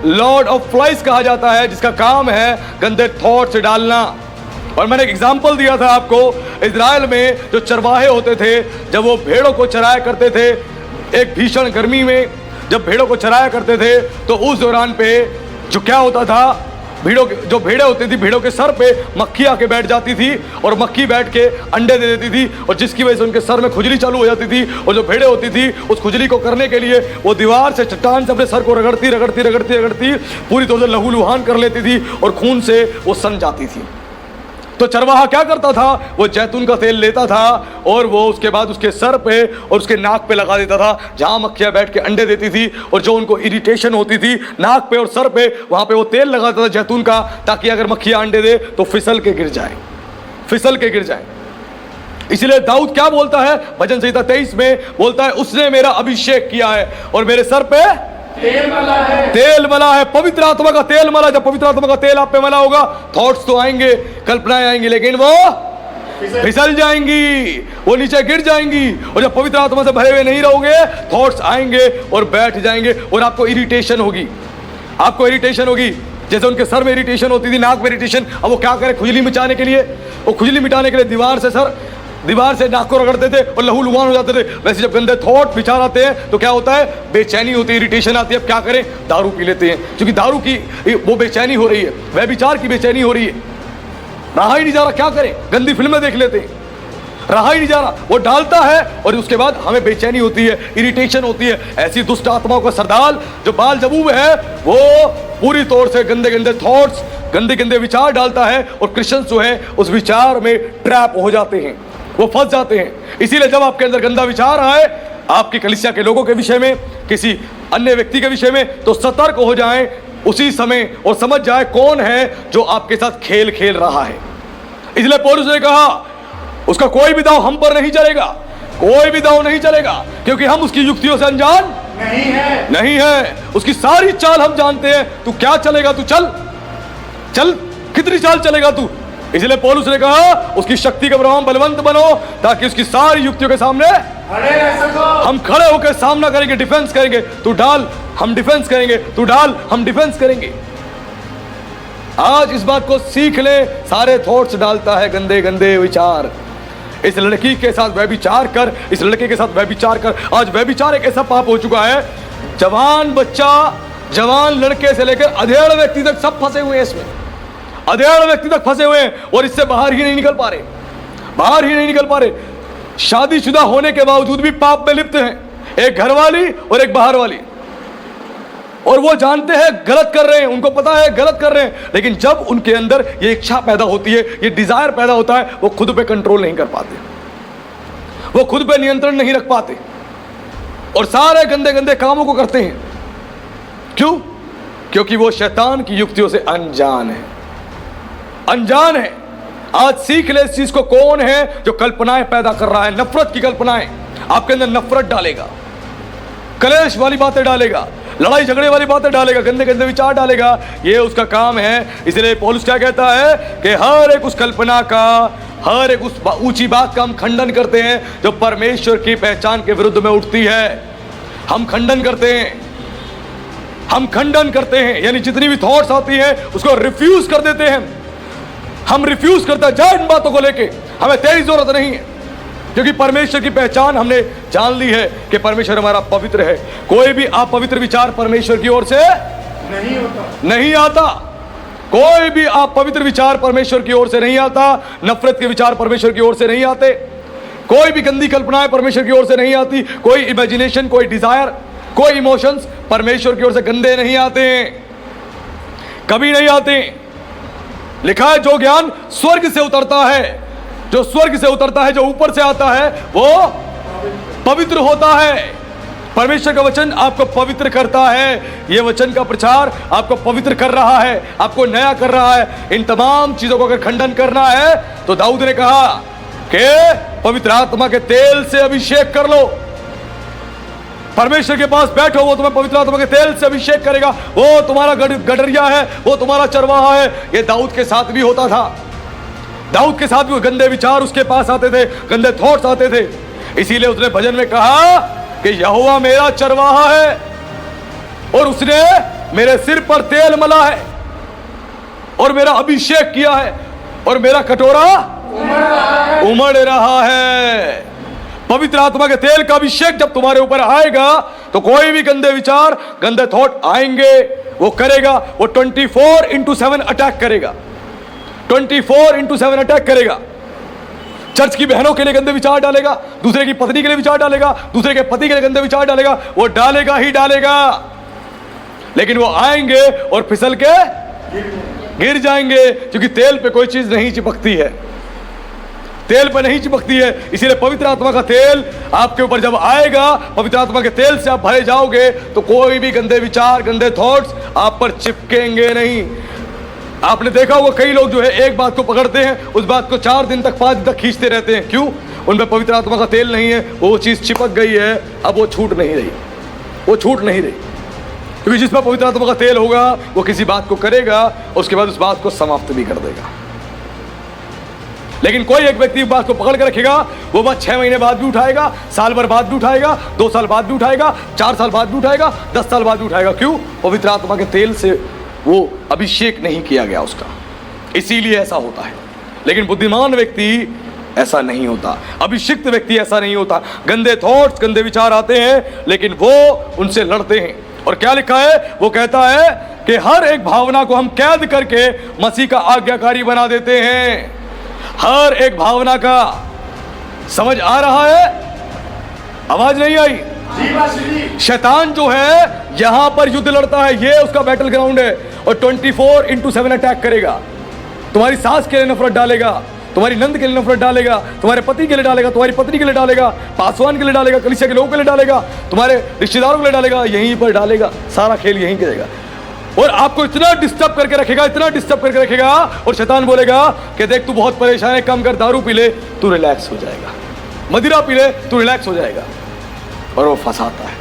Speaker 1: लॉर्ड ऑफ फ्लाइज कहा जाता है, जिसका काम है गंदे थॉट्स डालना। और मैंने एक एग्जाम्पल दिया था आपको, इजराइल में जो चरवाहे होते थे, जब वो भेड़ों को चराया करते थे, एक भीषण गर्मी में जब भेड़ों को चराया करते थे, तो उस दौरान पे जो क्या होता था, जो भेड़ें होती थी, भेड़ों के सर पे मक्खी आके बैठ जाती थी, और मक्खी बैठ के अंडे दे देती थी, और जिसकी वजह से उनके सर में खुजली चालू हो जाती थी। और जो भेड़ें होती थी, उस खुजली को करने के लिए वो दीवार से, चट्टान से अपने सर को रगड़ती पूरी तरह से लहूलुहान कर लेती थी, और खून से वो सन जाती थी। तो चरवाहा क्या करता था, वो जैतून का तेल लेता था और वो उसके बाद उसके सर पे और उसके नाक पे लगा देता था, जहां मक्खियां बैठ के अंडे देती थी और जो उनको इरिटेशन होती थी नाक पे और सर पे, वहां पे वो तेल लगाता था जैतून का, ताकि अगर मक्खियां अंडे दे तो फिसल के गिर जाए, फिसल के गिर जाए। इसलिए दाऊद क्या बोलता है भजन संहिता 23 में, बोलता है उसने मेरा अभिषेक किया है और मेरे सर पे
Speaker 2: तेल मला है,
Speaker 1: तेल मला है, पवित्र आत्मा का तेल मला। जब पवित्र आत्मा का तेल आप पे मला होगा, थॉट्स तो आएंगे, कल्पनाएं आएंगी, लेकिन वो फिसल जाएंगी, वो नीचे गिर जाएंगी। और जब पवित्र आत्मा से भरे हुए नहीं रहोगे, थॉट्स आएंगे और बैठ जाएंगे और आपको इरिटेशन होगी, आपको इरिटेशन होगी। जैसे उनके सर में इरिटेशन होती थी, नाक में इरिटेशन, अब वो क्या करे खुजली मिटाने के लिए, वो खुजली मिटाने के लिए दीवार से नाक को रगड़ते थे और लहू लुहान हो जाते थे। वैसे जब गंदे थॉट विचार आते हैं तो क्या होता है, बेचैनी होती है, इरिटेशन आती है। अब क्या करें, दारू पी लेते हैं, क्योंकि दारू की वो बेचैनी हो रही है, वह विचार की बेचैनी हो रही है, रहा ही नहीं जा रहा, क्या करें, गंदी फिल्में देख लेते हैं, रहा ही नहीं जा रहा, वो डालता है और उसके बाद हमें बेचैनी होती है, इरिटेशन होती है। ऐसी दुष्ट आत्माओं का सरदार जो बाल जबूब है, वो पूरी तौर से गंदे गंदे थॉट्स, गंदे गंदे विचार डालता है और क्रिश्चियंस जो है उस विचार में ट्रैप हो जाते हैं, वो फंस जाते हैं। इसीलिए जब आपके अंदर गंदा विचार आए आपकी कलीसिया के लोगों के विषय में, किसी अन्य व्यक्ति के विषय में, तो सतर्क हो जाएं उसी समय और समझ जाए कौन है जो आपके साथ खेल खेल रहा है। इसलिए पौलुस ने कहा उसका कोई भी दांव हम पर नहीं चलेगा, कोई भी दांव नहीं चलेगा, क्योंकि हम उसकी युक्तियों से अनजान नहीं है। उसकी सारी चाल हम जानते हैं। तू क्या चलेगा, तू चल चल, कितनी चाल चलेगा तू। इसलिए पौलुस ने कहा उसकी शक्ति के प्रभाव बलवंत बनो, ताकि उसकी सारी युक्तियों के सामने हम खड़े होकर सामना करेंगे, डिफेंस करेंगे। तू डाल, हम डिफेंस करेंगे, तू डाल, हम डिफेंस करेंगे। आज इस बात को सीख ले, सारे थॉट्स डालता है गंदे गंदे विचार। इस लड़की के साथ व्यभिचार कर, इस लड़के के साथ व्यभिचार कर। आज व्यभिचार एक ऐसा पाप हो चुका है, जवान बच्चा, जवान लड़के से लेकर अधेड़ व्यक्ति तक सब फंसे हुए हैं इसमें, अधेड़ व्यक्ति तक फंसे हुए हैं और इससे बाहर ही नहीं निकल पा रहे, बाहर ही नहीं निकल पा रहे। शादीशुदा होने के बावजूद भी पाप में लिप्त हैं, एक घर वाली और एक बाहर वाली, और वो जानते हैं गलत कर रहे हैं, उनको पता है गलत कर रहे हैं, लेकिन जब उनके अंदर ये इच्छा पैदा होती है, ये डिजायर पैदा होता है, वो खुद पे कंट्रोल नहीं कर पाते, वो खुद पे नियंत्रण नहीं रख पाते और सारे गंदे गंदे कामों को करते हैं। क्यों? क्योंकि वो शैतान की युक्तियों से अनजान है, अनजान है। आज सीख ले इस चीज को, कौन है जो कल्पनाएं पैदा कर रहा है, नफरत की कल्पनाएं, आपके अंदर नफरत डालेगा, कलेश वाली बातें डालेगा, लड़ाई झगड़े वाली बातें डालेगा, गंदे गंदे विचार डालेगा। ये उसका काम है। इसलिए पौलुस क्या कहता है कि हर एक उस कल्पना का, हर एक उस ऊंची बात का हम खंडन करते हैं जो परमेश्वर की पहचान के विरुद्ध में उठती है। हम खंडन करते हैं, हम खंडन करते हैं, यानी जितनी भी थॉट्स आती है उसको रिफ्यूज कर देते हैं। हम रिफ्यूज करते हैं, जा इन बातों को लेके, हमें तेरी जरूरत नहीं है, क्योंकि परमेश्वर की पहचान हमने जान ली है कि परमेश्वर हमारा पवित्र है। कोई भी अपवित्र विचार परमेश्वर की ओर से नहीं आता, कोई भी अपवित्र विचार परमेश्वर की ओर से नहीं आता, नफरत के विचार परमेश्वर की ओर से नहीं आते, कोई भी गंदी कल्पनाएं परमेश्वर की ओर से नहीं आती, कोई इमेजिनेशन, कोई डिजायर, कोई इमोशंस परमेश्वर की ओर से गंदे नहीं आते, कभी नहीं आते। लिखा है जो ज्ञान स्वर्ग से उतरता है, जो स्वर्ग से उतरता है, जो ऊपर से आता है, वो पवित्र होता है। परमेश्वर का वचन आपको पवित्र करता है। यह वचन का प्रचार आपको पवित्र कर रहा है, आपको नया कर रहा है। इन तमाम चीजों को अगर खंडन करना है तो दाऊद ने कहा कि पवित्र आत्मा के तेल से अभिषेक कर लो। परमेश्वर के पास बैठो, वो तुम्हें पवित्र आत्मा के तेल से अभिषेक करेगा। वो तुम्हारा गडरिया है, वो तुम्हारा चरवाहा है। ये दाऊद के साथ भी होता था, दाऊद के साथ भी गंदे विचार उसके पास आते थे, गंदे थॉट्स आते थे। इसीलिए उसने भजन में कहा कि यहोवा मेरा चरवाहा है और उसने मेरे सिर पर तेल मला है और मेरा अभिषेक किया है और मेरा कटोरा उमड़ रहा है। पवित्र आत्मा के तेल का अभिषेक जब तुम्हारे ऊपर आएगा तो कोई भी गंदे विचार, गंदे थॉट आएंगे, वो करेगा, वो 24/7 अटैक करेगा, 24/7 अटैक करेगा। चर्च की बहनों के लिए गंदे विचार डालेगा, दूसरे की पत्नी के लिए विचार डालेगा, दूसरे के पति के लिए गंदे विचार डालेगा, वो डालेगा ही डालेगा, लेकिन वो आएंगे और फिसल के गिर जाएंगे, क्योंकि तेल पे कोई चीज नहीं चिपकती है, तेल पे नहीं चिपकती है। इसीलिए पवित्र आत्मा का तेल आपके ऊपर जब आएगा, पवित्र आत्मा के तेल से आप भरे जाओगे, तो कोई भी गंदे विचार, गंदे थॉट्स आप पर चिपकेंगे नहीं। आपने देखा होगा कई लोग जो है एक बात को पकड़ते हैं, उस बात को 4 दिन तक 5 दिन तक खींचते रहते हैं। क्यों? उनमें पवित्र आत्मा का तेल नहीं है, वो चीज चिपक गई है, अब वो छूट नहीं रही, वो छूट नहीं रही। क्योंकि जिस पर पवित्र आत्मा का तेल होगा वो किसी बात को करेगा, उसके बाद उस बात को समाप्त भी कर देगा। लेकिन कोई एक व्यक्ति बात को पकड़ कर रखेगा, वो बात 6 महीने बाद भी उठाएगा, साल भर बाद भी उठाएगा, 2 साल बाद भी उठाएगा, 4 साल बाद भी उठाएगा, 10 साल बाद भी उठाएगा। क्यों? पवित्र आत्मा के तेल से वो अभिषेक नहीं किया गया उसका, इसीलिए ऐसा होता है। लेकिन बुद्धिमान व्यक्ति ऐसा नहीं होता, अभिषिक्त व्यक्ति ऐसा नहीं होता। गंदे थॉट्स, गंदे विचार आते हैं, लेकिन वो उनसे लड़ते हैं। और क्या लिखा है? वो कहता है कि हर एक भावना को हम कैद करके मसीह का आज्ञाकारी बना देते हैं। हर एक भावना का, समझ आ रहा है? आवाज नहीं आई? शैतान जो है यहां पर युद्ध लड़ता है, ये उसका बैटल ग्राउंड है, और 24/7 अटैक करेगा। तुम्हारी सास के लिए नफरत डालेगा, तुम्हारी नंद के लिए नफरत डालेगा, तुम्हारे पति के लिए डालेगा, तुम्हारी पत्नी के लिए डालेगा, पासवान के लिए डालेगा, कलीसिया के लोगों के लिए डालेगा, तुम्हारे रिश्तेदारों के लिए डालेगा, यहीं पर डालेगा। सारा खेल यहीं करेगा और आपको इतना डिस्टर्ब करके रखेगा, इतना डिस्टर्ब करके रखेगा। और शैतान बोलेगा कि देख तू बहुत परेशान है, कम कर, दारू पी ले, तू रिलैक्स हो जाएगा, मदिरा पी ले, तू रिलैक्स हो जाएगा। और वो फंसाता है,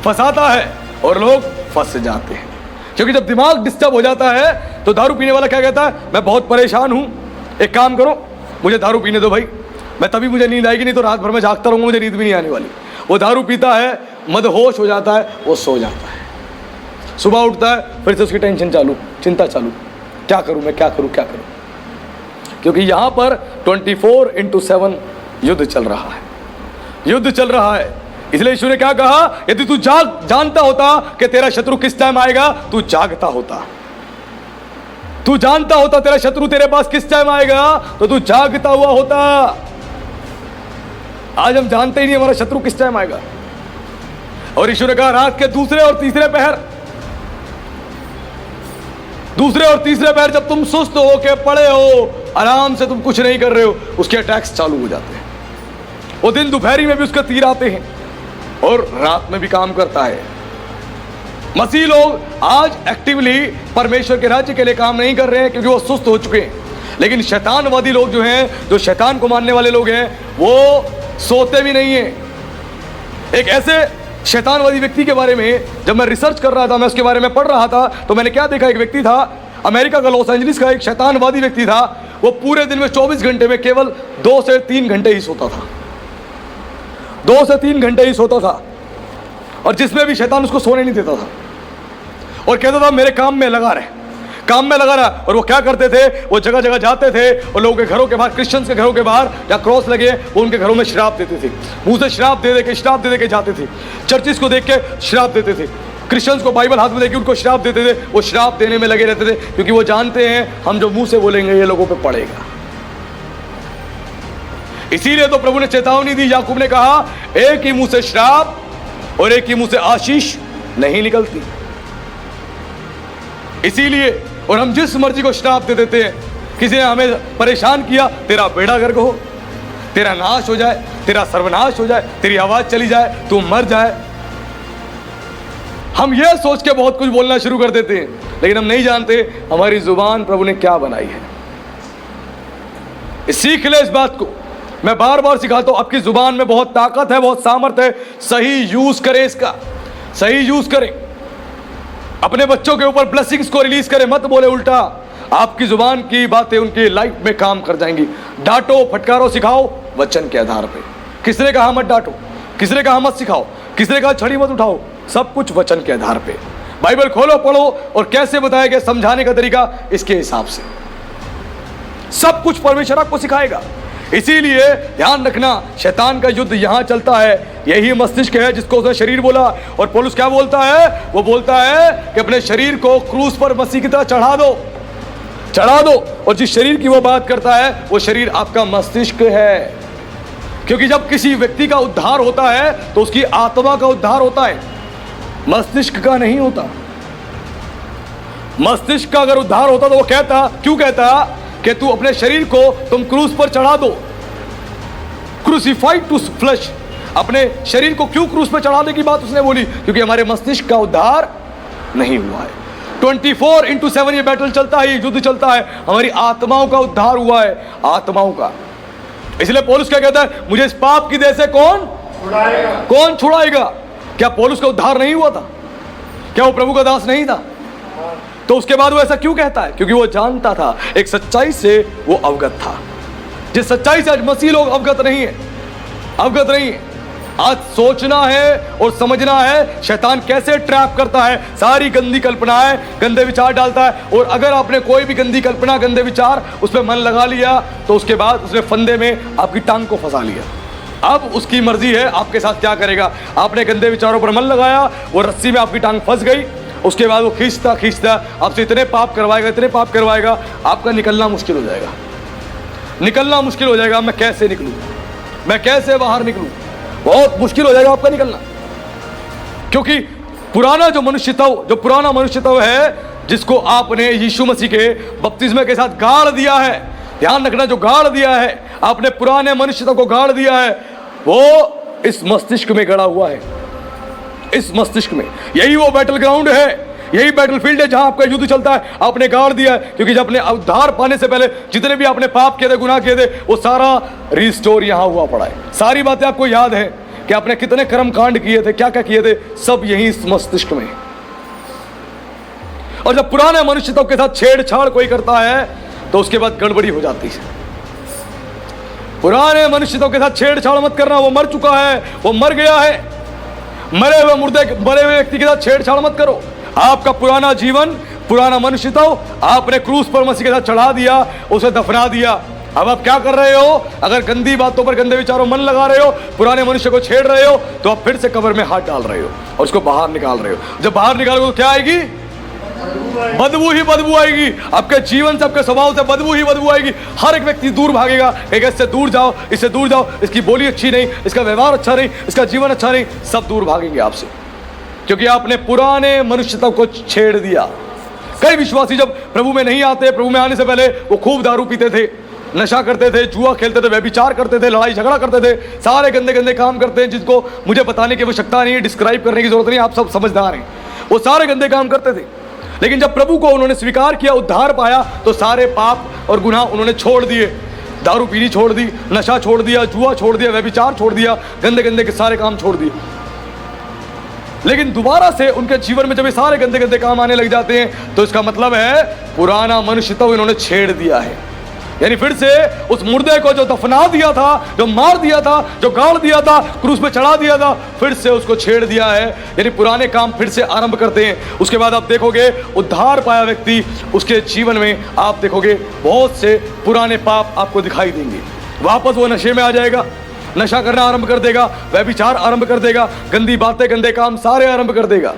Speaker 1: फंसाता है, और लोग फंस जाते हैं। क्योंकि जब दिमाग डिस्टर्ब हो जाता है तो दारू पीने वाला क्या कहता है? मैं बहुत परेशान हूं, एक काम करो, मुझे दारू पीने दो भाई, मैं तभी मुझे नींद आएगी, नहीं तो रात भर में जागता रहूंगा, मुझे नींद भी नहीं आने वाली। वो दारू पीता है, मदहोश हो जाता है, वो सो जाता है। सुबह उठता है, फिर से उसकी टेंशन चालू, चिंता चालू, क्या करूं मैं, क्या करूं, क्या करूं। क्योंकि यहां पर 24/7 युद्ध चल रहा है, युद्ध चल रहा है। इसलिए यीशु ने क्या कहा? यदि तू जानता होता कि तेरा शत्रु किस टाइम आएगा, तू जागता होता। तू जानता होता तेरा शत्रु तेरे पास किस टाइम आएगा, तो तू जागता हुआ होता। आज हम जानते ही नहीं हमारा शत्रु किस टाइम आएगा। और यीशु ने कहा रात के दूसरे और तीसरे पहर, दूसरे और तीसरे पहर जब तुम सुस्त हो के पड़े हो, आराम से तुम कुछ नहीं कर रहे हो, उसके अटैक्स चालू हो जाते हैं। वो दिन दोपहरी में भी उसके तीर आते हैं और रात में भी काम करता है। मसीह लोग आज एक्टिवली परमेश्वर के राज्य के लिए काम नहीं कर रहे हैं, क्योंकि वो सुस्त हो चुके हैं। लेकिन शैतानवादी लोग जो हैं, जो शैतान को मानने वाले लोग हैं, वो सोते भी नहीं हैं। एक ऐसे शैतानवादी व्यक्ति के बारे में जब मैं रिसर्च कर रहा था, मैं उसके बारे में पढ़ रहा था, तो मैंने क्या देखा? एक व्यक्ति था अमेरिका का, लॉस एंजलिस का एक शैतानवादी व्यक्ति था। वो पूरे दिन में 24 घंटे में केवल 2 से 3 घंटे ही सोता था, 2 से 3 घंटे ही सोता था। और जिसमें भी शैतान उसको सोने नहीं देता था और कहता था मेरे काम में लगा रहे, काम में लगा रहा। और वो क्या करते थे? वो जगह जगह जाते थे और लोगों के घरों के बाहर, क्रिश्चियंस के घरों के बाहर जहाँ क्रॉस लगे, वो उनके घरों में श्राप देते थे, मुंह से श्राप दे दे के जाते थे। चर्चिस को देख के श्राप देते थे, क्रिश्चियंस को बाइबल हाथ में देके उनको श्राप देते थे। वो श्राप देने में लगे रहते थे, क्योंकि वो जानते हैं हम जो मुंह से बोलेंगे ये लोगों पर पड़ेगा। इसीलिए तो प्रभु ने चेतावनी दी, याकूब ने कहा एक ही मुंह से श्राप और एक ही मुंह से आशीष नहीं निकलती। इसीलिए, और हम जिस मर्जी को श्राप दे देते हैं। किसी ने हमें परेशान किया, तेरा बेड़ा गर्क हो, तेरा नाश हो जाए, तेरा सर्वनाश हो जाए, तेरी आवाज चली जाए, तू मर जाए। हम ये सोच के बहुत कुछ बोलना शुरू कर देते हैं, लेकिन हम नहीं जानते हमारी जुबान प्रभु ने क्या बनाई है। सीख ले इस बात को, मैं बार बार सिखाता हूं। आपकी जुबान में बहुत ताकत है, बहुत सामर्थ्य है, सही यूज करें इसका, सही यूज करें। अपने बच्चों के ऊपर ब्लेसिंग्स को रिलीज करें, मत बोले उल्टा। आपकी जुबान की बातें उनकी लाइफ में काम कर जाएंगी। डांटो, फटकारो, सिखाओ वचन के आधार पे। किसने कहा मत डांटो, किसने कहा मत सिखाओ, किसने कहा छड़ी मत उठाओ, सब कुछ वचन के आधार पे। बाइबल खोलो, पढ़ो, और कैसे बताया गया समझाने का तरीका, इसके हिसाब से सब कुछ परमेश्वर आपको सिखाएगा। इसीलिए ध्यान रखना, शैतान का युद्ध यहां चलता है। यही मस्तिष्क है जिसको उसने शरीर बोला। और पौलुस क्या बोलता है? वो बोलता है कि अपने शरीर को क्रूस पर मसीह की तरह चढ़ा दो, चढ़ा दो। और जिस शरीर की वो बात करता है, वो शरीर आपका मस्तिष्क है। क्योंकि जब किसी व्यक्ति का उद्धार होता है तो उसकी आत्मा का उद्धार होता है, मस्तिष्क का नहीं होता। मस्तिष्क का अगर उद्धार होता तो वो कहता, क्यों कहता कि तू अपने शरीर को तुम क्रूस पर चढ़ा दो, क्रूसीफाइड टू फ्लेश, अपने शरीर को क्यों क्रूस पर चढ़ाने की बात उसने बोली? क्योंकि हमारे मस्तिष्क का उद्धार नहीं हुआ है। 24/7 ये बैटल चलता है, ये युद्ध चलता है, हमारी आत्माओं का उद्धार हुआ है, आत्माओं का। इसलिए पौलुस क्या कहता है, मुझे इस पाप की देह से कौन छुड़ाएगा? क्या पौलुस का उद्धार नहीं हुआ था? क्या वो प्रभु का दास नहीं था? तो उसके बाद वो ऐसा क्यों कहता है? क्योंकि वो जानता था, एक सच्चाई से वो अवगत था, जिस सच्चाई से आज मसीह लोग अवगत नहीं है। आज सोचना है और समझना है शैतान कैसे ट्रैप करता है, सारी गंदी कल्पनाएं, गंदे विचार डालता है। और अगर आपने कोई भी गंदी कल्पना, गंदे विचार उस पर मन लगा लिया तो उसके बाद उसने फंदे में आपकी टांग को फंसा लिया। अब उसकी मर्जी है आपके साथ क्या करेगा। आपने गंदे विचारों पर मन लगाया, वो रस्सी में आपकी टांग फंस गई, उसके बाद वो खींचता आपसे इतने पाप करवाएगा, आपका निकलना मुश्किल हो जाएगा। मैं कैसे निकलूं, मैं कैसे बाहर निकलूं? बहुत मुश्किल हो जाएगा आपका निकलना। क्योंकि पुराना मनुष्यत्व है, जिसको आपने यीशु मसीह के बपतिस्मे के साथ गाड़ दिया है, ध्यान रखना, जो गाड़ दिया है, आपने पुराने मनुष्यत्व को गाड़ दिया है, वो इस मस्तिष्क में गड़ा हुआ है। इस मस्तिष्क में यही वो बैटल ग्राउंड है, यही बैटलफील्ड है जहां आपका युद्ध चलता है। आपने गाड़ दिया है, क्योंकि जब अपने उद्धार पाने से पहले जितने भी आपने पाप किए थे, गुनाह किए थे, वो सारा रिस्टोर यहां हुआ पड़ा है। सारी बातें आपको याद है कि आपने कितने कर्म कांड किए थे, क्या क्या किए थे, सब यही इस मस्तिष्क में। और जब पुराने मनुष्यत्व के साथ छेड़छाड़ कोई करता है तो उसके बाद गड़बड़ी हो जाती है। पुराने मनुष्यत्व के साथ छेड़छाड़ मत करना, वो मर चुका है, वो मर गया है। मरे हुए व्यक्ति के साथ छेड़छाड़ मत करो। आपका पुराना जीवन, पुराना मनुष्यत्व आपने क्रूस पर मसीह के साथ चढ़ा दिया, उसे दफना दिया। अब आप क्या कर रहे हो? अगर गंदी बातों पर, गंदे विचारों मन लगा रहे हो, पुराने मनुष्य को छेड़ रहे हो, तो आप फिर से कब्र में हाथ डाल रहे हो और उसको बाहर निकाल रहे हो। जब बाहर निकालोगे तो क्या आएगी? बदबू आएगी। आपके जीवन से, आपके स्वभाव से बदबू आएगी। हर एक व्यक्ति दूर भागेगा, कहेगा इससे दूर जाओ, इससे दूर जाओ, इसकी बोली अच्छी नहीं, इसका व्यवहार अच्छा नहीं, इसका जीवन अच्छा नहीं, सब दूर भागेंगे आपसे, क्योंकि आपने पुराने मनुष्यत्व को छेड़ दिया। कई विश्वासी जब प्रभु में नहीं आते, प्रभु में आने से पहले वो खूब दारू पीते थे, नशा करते थे, जुआ खेलते थे, व्यभिचार करते थे, लड़ाई झगड़ा करते थे, सारे गंदे काम करते हैं जिसको मुझे बताने की आवश्यकता नहीं है, डिस्क्राइब करने की जरूरत नहीं, आप सब समझदार हैं। वो सारे गंदे काम करते थे, लेकिन जब प्रभु को उन्होंने स्वीकार किया, उद्धार पाया, तो सारे पाप और गुनाह उन्होंने छोड़ दिए। दारू पीनी छोड़ दी, नशा छोड़ दिया, जुआ छोड़ दिया, व्यभिचार छोड़ दिया, गंदे के सारे काम छोड़ दिए। लेकिन दोबारा से उनके जीवन में जब ये सारे गंदे काम आने लग जाते हैं, तो इसका मतलब है पुराना मनुष्यत्व इन्होंने छेड़ दिया है। यानी फिर से उस मुर्दे को जो दफना दिया था, जो मार दिया था, जो गाड़ दिया था, क्रूस पे चढ़ा दिया था, फिर से उसको छेड़ दिया है। यानी पुराने काम फिर से आरंभ करते हैं। उसके बाद आप देखोगे उद्धार पाया व्यक्ति, उसके जीवन में आप देखोगे बहुत से पुराने पाप आपको दिखाई देंगे। वापस वो नशे में आ जाएगा, नशा करना आरंभ कर देगा, व्यभिचार आरंभ कर देगा, गंदी बातें, गंदे काम सारे आरंभ कर देगा।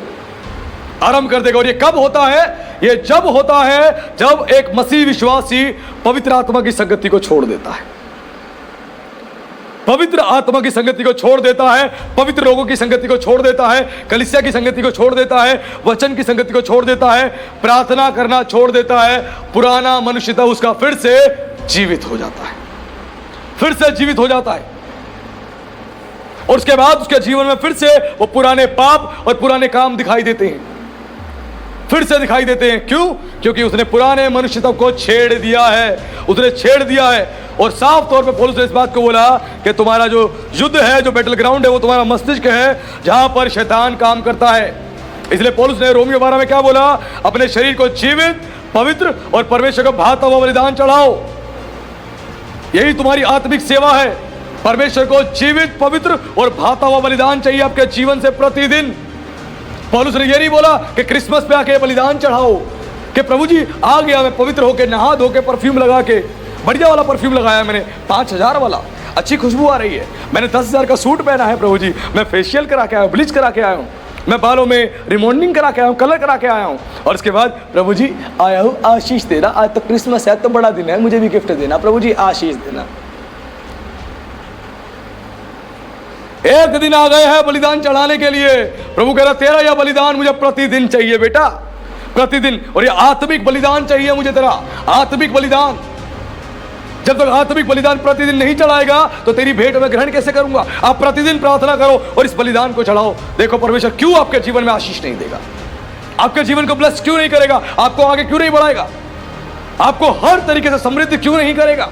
Speaker 1: और ये कब होता है? ये जब होता है जब एक मसीह विश्वासी पवित्र आत्मा की संगति को छोड़ देता है, पवित्र आत्मा की संगति को छोड़ देता है, पवित्र लोगों की संगति को छोड़ देता है, कलीसिया की संगति को छोड़ देता है, वचन की संगति को छोड़ देता है, प्रार्थना करना छोड़ देता है। पुराना मनुष्यत्व उसका फिर से जीवित हो जाता है, और उसके बाद उसके जीवन में फिर से वो पुराने पाप और पुराने काम दिखाई देते हैं, फिर से दिखाई देते हैं। क्यों? क्योंकि उसने पुराने मनुष्यत्व को छेड़ दिया है। और साफ तौर पे पौलुस ने इस बात को बोला कि तुम्हारा जो युद्ध है, जो बैटल ग्राउंड है, वो तुम्हारा मस्तिष्क है, जहां पर शैतान काम करता है। इसलिए पौलुस ने रोमियो 12 में क्या बोला? अपने शरीर को जीवित, पवित्र और परमेश्वर को भाता हुआ बलिदान चढ़ाओ। यही तुम्हारी आत्मिक सेवा है। परमेश्वर को जीवित, पवित्र और भाता हुआ बलिदान चाहिए आपके जीवन से प्रतिदिन। पौलुस ने ये नहीं बोला कि क्रिसमस पे आके बलिदान चढ़ाओ, कि प्रभु जी आ गया मैं पवित्र होके, नहा धो के, परफ्यूम लगा के, बढ़िया वाला परफ्यूम लगाया मैंने, 5000 वाला, अच्छी खुशबू आ रही है, मैंने 10,000 का सूट पहना है प्रभु जी, मैं फेशियल करा के आया हूँ, ब्लीच करा के आया हूँ, मैं बालों में रिमॉन्डिंग करा के आया हूँ, कलर करा के आया हूँ। और उसके बाद प्रभु जी आया हूँ, आशीष देना, आज तो क्रिसमस है, तो बड़ा दिन है, मुझे भी गिफ्ट देना, प्रभु जी आशीष देना। एक दिन आ गए हैं बलिदान चढ़ाने के लिए, प्रभु कह रहा तेरा यह बलिदान मुझे प्रतिदिन चाहिए बेटा, प्रतिदिन। और ये आत्मिक बलिदान चाहिए मुझे, तेरा आत्मिक बलिदान। जब तक आत्मिक बलिदान प्रतिदिन नहीं चढ़ाएगा तो तेरी भेंट मैं ग्रहण कैसे करूंगा? आप प्रतिदिन प्रार्थना करो और इस बलिदान को चढ़ाओ। देखो परमेश्वर क्यों आपके जीवन में आशीष नहीं देगा, आपके जीवन को ब्लेस क्यों नहीं करेगा, आपको आगे क्यों नहीं बढ़ाएगा, आपको हर तरीके से समृद्धि क्यों नहीं करेगा,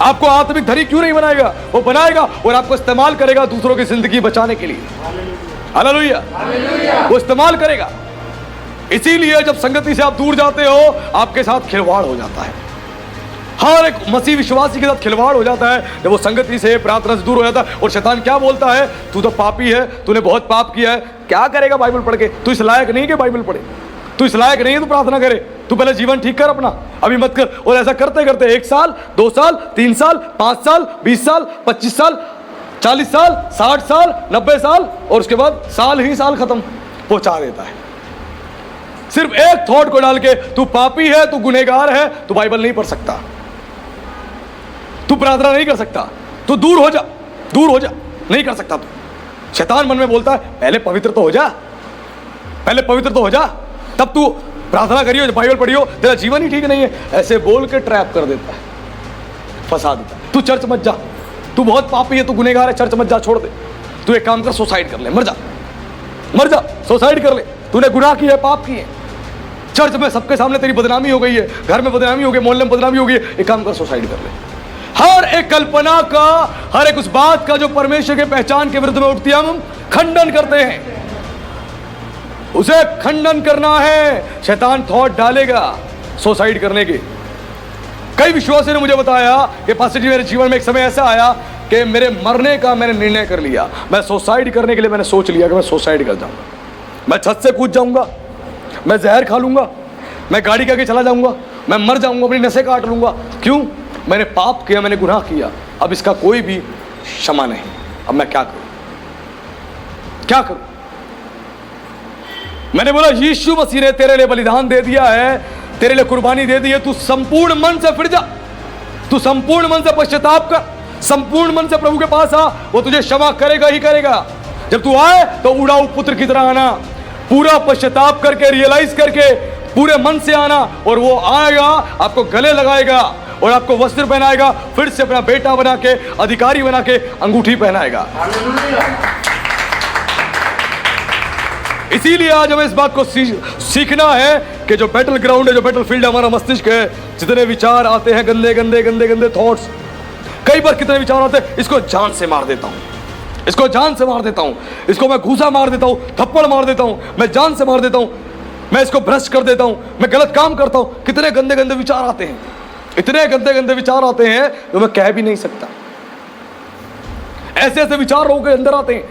Speaker 1: आपको आत्मिक धनी क्यों नहीं बनाएगा? वो बनाएगा और आपको इस्तेमाल करेगा दूसरों की जिंदगी बचाने के लिए। हालेलुया, वो इस्तेमाल करेगा। इसीलिए जब संगति से आप दूर जाते हो आपके साथ खिलवाड़ हो जाता है। हर एक मसीह विश्वासी के साथ खिलवाड़ हो जाता है जब वो संगति से, प्रार्थना से दूर हो जाता है। और शैतान क्या बोलता है? तू तो पापी है, तूने बहुत पाप किया है, क्या करेगा बाइबल पढ़ के? तू इस लायक नहीं कि बाइबल पढ़े, तू इस लायक नहीं है तू प्रार्थना करे, तू पहले जीवन ठीक कर अपना, अभी मत कर। और ऐसा करते करते 1 साल, 2 साल, 3 साल, 5 साल, 20 साल, 25 साल, 40 साल, 60 साल, 90 साल, और उसके बाद साल ही साल खत्म पहुंचा देता है। सिर्फ एक थॉट को डाल के, तू पापी है, तू गुनहगार है, तू बाइबल नहीं पढ़ सकता, तू प्रार्थना नहीं कर सकता, तू दूर हो जा, दूर हो जा, नहीं कर सकता तू। शैतान मन में बोलता है पहले पवित्र तो हो जा, पहले पवित्र तो हो जा, तब तू प्रार्थना करियो, बाइबल पढ़ियो, तेरा जीवन ही ठीक नहीं है, ऐसे बोल के ट्रैप कर देता है, फंसा देता है। तू चर्च मत जा, तू बहुत पापी है, तू गुनहगार है, चर्च मत जा, छोड़ दे। तू एक काम कर, सुसाइड कर ले, मर जा, मर जा, सुसाइड कर ले, तूने गुनाह की है, पाप की है, चर्च में सबके सामने तेरी बदनामी हो गई है, घर में बदनामी हो गई, मोहल्ले में बदनामी हो गई है, एक काम कर, सुसाइड कर ले। हर एक कल्पना का, हर एक उस बात का जो परमेश्वर के पहचान के विरुद्ध में उठती है, हम खंडन करते हैं, उसे खंडन करना है। शैतान थॉट डालेगा सुसाइड करने के। कई विश्वासियों ने मुझे बताया कि पास्टर जी मेरे जीवन में एक समय ऐसा आया कि मेरे मरने का मैंने निर्णय कर लिया, मैं सुसाइड करने के लिए मैंने सोच लिया कि मैं सुसाइड कर जाऊंगा, मैं छत से कूद जाऊंगा, मैं जहर खा लूंगा, मैं गाड़ी के आगे चला जाऊंगा, मैं मर जाऊंगा, अपनी नसें काट लूंगा। क्यों? मैंने पाप किया, मैंने गुनाह किया, अब इसका कोई भी क्षमा नहीं, अब मैं क्या करूं, क्या करूं? मैंने बोला यीशु मसीह ने तेरे लिए बलिदान दे दिया है, तेरे लिए कुर्बानी दे दी है, तू संपूर्ण मन से फिर जा, तू संपूर्ण मन से पश्चाताप कर, संपूर्ण मन से प्रभु के पास आ, वो तुझे क्षमा करेगा ही करेगा। जब तू आए तो उड़ाऊ पुत्र की तरह आना, पूरा पश्चाताप करके, रियलाइज करके, पूरे मन से आना, और वो आएगा, आपको गले लगाएगा और आपको वस्त्र पहनाएगा, फिर से अपना बेटा बना के, अधिकारी बना के अंगूठी पहनाएगा। इसीलिए आज हमें इस बात को सीखना है कि जो बैटल ग्राउंड है, जो बैटल फील्ड है, हमारा मस्तिष्क है, जितने विचार आते हैं, गंदे गंदे गंदे गंदे थॉट्स, कई बार कितने विचार आते हैं, इसको जान से मार देता हूं, इसको जान से मार देता हूं, इसको मैं घूसा मार देता हूं, थप्पड़ मार देता हूं, मैं जान से मार देता हूं, मैं इसको भ्रष्ट कर देता हूं, मैं गलत काम करता हूं। कितने गंदे गंदे विचार आते हैं, इतने गंदे गंदे विचार आते हैं जो मैं कह भी नहीं सकता। ऐसे ऐसे विचार लोगों के अंदर आते हैं,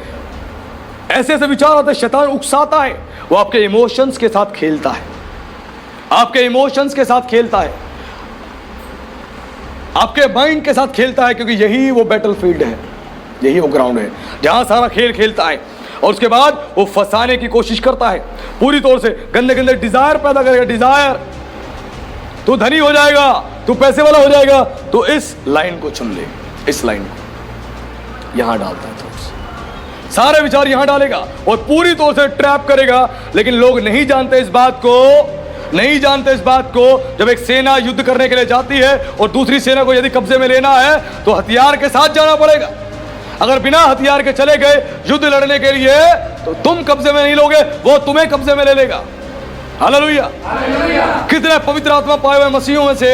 Speaker 1: ऐसे ऐसे विचार आते हैं, शैतान उकसाता है, वो आपके इमोशंस के साथ खेलता है, आपके इमोशंस के साथ खेलता है, आपके माइंड के साथ खेलता है, क्योंकि यही वो बैटल फील्ड है, यही वो ग्राउंड है जहां सारा खेल खेलता है। और उसके बाद वो फंसाने की कोशिश करता है पूरी तौर से, गंदे गंदे डिजायर पैदा करेगा, डिजायर, तू धनी हो जाएगा, तू पैसे वाला हो जाएगा, तो इस लाइन को चुन ले, इस लाइन को यहां डालता है, तो सारे विचार यहां डालेगा और पूरी तौर से ट्रैप करेगा। लेकिन लोग नहीं जानते इस बात को, नहीं जानते इस बात को। जब एक सेना युद्ध करने के लिए जाती है और दूसरी सेना को यदि कब्जे में लेना है तो हथियार के साथ जाना पड़ेगा। अगर बिना हथियार के चले गए युद्ध लड़ने के लिए तो तुम कब्जे में नहीं लोगे, वो तुम्हें कब्जे में ले लेगा। हालेलुया। कितने पवित्र आत्मा पाए हुए मसीहों में से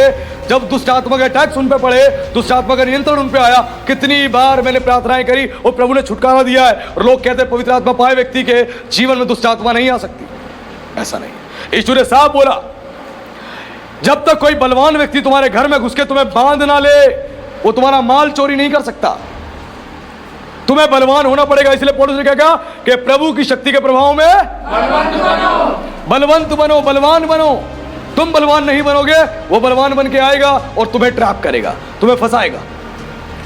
Speaker 1: जब दुष्ट आत्मा के अटैक्स उन पे पड़े, दुष्ट आत्मा का नियंत्रण उन पे आया, कितनी बार मैंने प्रार्थनाएं करी और प्रभु ने छुटकारा दिया है। और लोग कहते हैं पवित्र आत्मा पाए व्यक्ति के जीवन में दुष्ट आत्मा नहीं आ सकती। ऐसा नहीं, यीशु ने साफ बोला, जब तक कोई बलवान व्यक्ति तुम्हारे घर में घुस के तुम्हें बांध ना ले, वो तुम्हारा माल चोरी नहीं कर सकता। तुम्हें बलवान होना पड़ेगा। इसलिए पौलुस ने क्या कहा कि प्रभु की शक्ति के प्रभाव में बलवंत बनो, बलवान बनो। तुम बलवान नहीं बनोगे, वो बलवान बन के आएगा और तुम्हें ट्रैप करेगा, तुम्हें फंसाएगा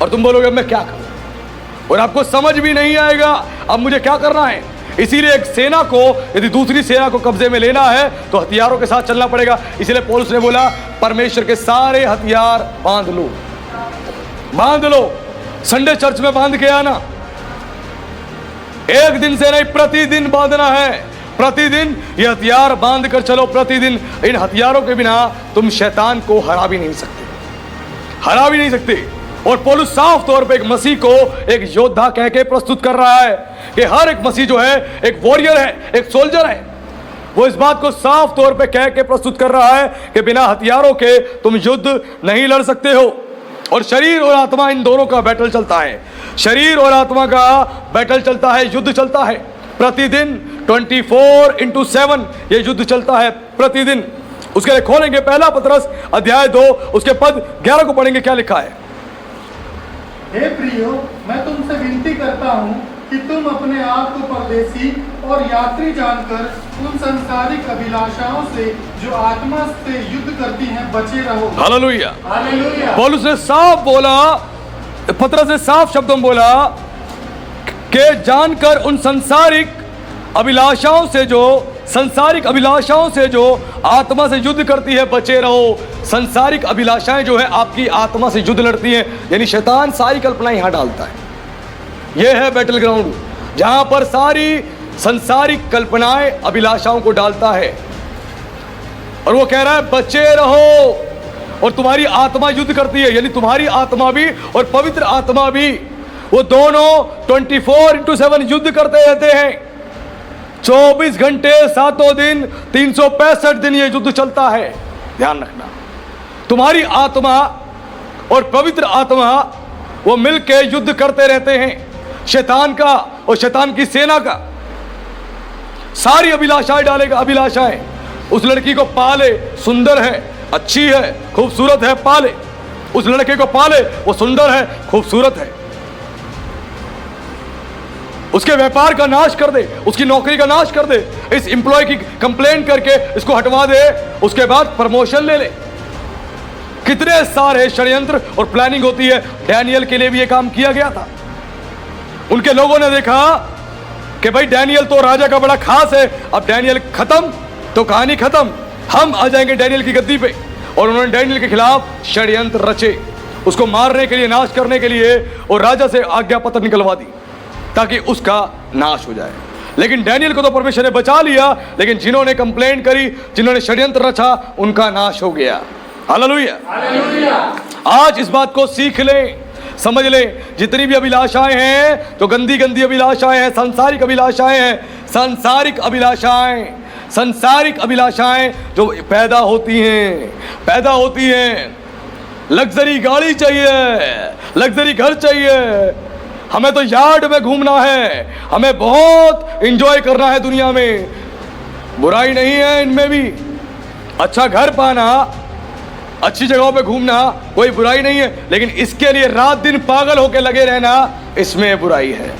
Speaker 1: और तुम बोलोगे अब मैं क्या करूं, और आपको समझ भी नहीं आएगा अब मुझे क्या करना है। इसीलिए एक सेना को यदि दूसरी सेना को कब्जे में लेना है तो हथियारों के साथ चलना पड़ेगा। इसलिए पौलुस ने बोला परमेश्वर के सारे हथियार बांध लो, बांध लो। संडे चर्च में बांध के आना, एक दिन से नहीं, प्रतिदिन बांधना है। प्रतिदिन ये हथियार बांध कर चलो, प्रतिदिन इन हथियारों के बिना तुम शैतान को हरा भी नहीं सकते, हरा भी नहीं सकते। और पौलुस साफ तौर पे एक मसीह को एक योद्धा कह के प्रस्तुत कर रहा है कि हर एक मसीह जो है एक वॉरियर है, एक सोल्जर है। वो इस बात को साफ तौर पे कह के प्रस्तुत कर रहा है कि बिना हथियारों के तुम युद्ध नहीं लड़ सकते हो। और शरीर और आत्मा इन दोनों का बैटल चलता है, शरीर और आत्मा का बैटल चलता है, युद्ध चलता है प्रतिदिन 24/7 ये युद्ध चलता है प्रतिदिन। उसके लिए खोलेंगे पहला पतरस अध्याय 2 उसके पद 11 को पढ़ेंगे, क्या लिखा है।
Speaker 2: हे प्रियो, मैं तुमसे विनती करता हूँ कि तुम अपने आप को परदेशी और यात्री जानकर उन सांसारिक अभिलाषाओं से जो आत्मा से युद्ध करती हैं बचे रहो।
Speaker 1: Hallelujah,
Speaker 2: hallelujah.
Speaker 1: पौलुस ने साफ बोला, पतरस ने साफ शब्दों में बोला कि जानकर उन सांसारिक अभिलाषाओं से जो आत्मा से युद्ध करती है बचे रहो। सांसारिक अभिलाषाएं जो है आपकी आत्मा से युद्ध लड़ती हैं, यानी शैतान सारी कल्पनाएं यहां डालता है। यह है बैटल ग्राउंड जहां पर सारी सांसारिक कल्पनाएं अभिलाषाओं को डालता है। और वो कह रहा है बचे रहो, और तुम्हारी आत्मा युद्ध करती है, यानी तुम्हारी आत्मा भी और पवित्र आत्मा भी, वो दोनों 24/7 युद्ध करते रहते हैं। 24 घंटे 7 दिन 365 दिन ये युद्ध चलता है। ध्यान रखना, तुम्हारी आत्मा और पवित्र आत्मा वो मिलके युद्ध करते रहते हैं शैतान का और शैतान की सेना का। सारी अभिलाषाएं डालेगा, अभिलाषाएं। उस लड़की को पाले, सुंदर है, अच्छी है, खूबसूरत है, पाले। उस लड़के को पाले, वो सुंदर है, खूबसूरत है। उसके व्यापार का नाश कर दे, उसकी नौकरी का नाश कर दे, इस एम्प्लॉय की कंप्लेंट करके इसको हटवा दे, उसके बाद प्रमोशन ले ले। कितने सारे षड्यंत्र और प्लानिंग होती है। डैनियल के लिए भी यह काम किया गया था। उनके लोगों ने देखा कि भाई डैनियल तो राजा का बड़ा खास है, अब डैनियल खत्म तो कहानी खत्म, हम आ जाएंगे डैनियल की गद्दी पे। और उन्होंने डैनियल के खिलाफ षड्यंत्र रचे, उसको मारने के लिए, नाश करने के लिए, और राजा से आज्ञा पत्र निकलवा दी ताकि उसका नाश हो जाए। लेकिन डैनियल को तो परमेश्वर ने बचा लिया, लेकिन जिन्होंने कंप्लेंट करी, जिन्होंने षड्यंत्र रचा, उनका नाश हो गया। Hallelujah, hallelujah. आज इस बात को सीख लें, समझ लें, जितनी भी अभिलाषाएं हैं, जो गंदी गंदी अभिलाषाएं हैं, सांसारिक अभिलाषाएं हैं, सांसारिक अभिलाषाएं जो पैदा होती हैं। लग्जरी गाड़ी चाहिए, लग्जरी घर चाहिए, हमें तो यार्ड में घूमना है, हमें बहुत एंजॉय करना है दुनिया में। बुराई नहीं है इनमें भी, अच्छा घर पाना, अच्छी जगहों पे घूमना, कोई बुराई नहीं है, लेकिन इसके लिए रात दिन पागल होकर लगे रहना, इसमें बुराई है।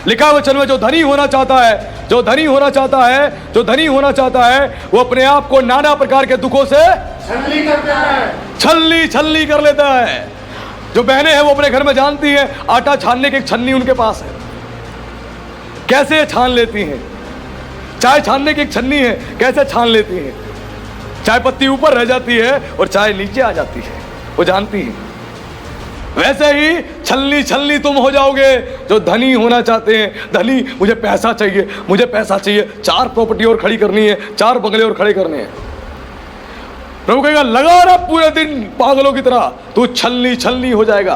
Speaker 1: लिखा वचन में जो धनी होना चाहता है वो अपने आप को नाना प्रकार के दुखों से छलनी कर लेता है। जो बहनें हैं वो अपने घर में जानती हैं, आटा छानने की एक छन्नी उनके पास है, कैसे छान लेती हैं। चाय छानने की एक छन्नी है, कैसे छान लेती हैं। चाय पत्ती ऊपर रह जाती है और चाय नीचे आ जाती है, वो जानती है। वैसे ही छलनी तुम हो जाओगे जो धनी होना चाहते हैं। धनी, मुझे पैसा चाहिए, 4 प्रॉपर्टी और खड़ी करनी है, 4 बंगले और खड़े करने हैं। प्रभु कहेगा लगा रहा पूरे दिन पागलों की तरह, तू छलनी हो जाएगा।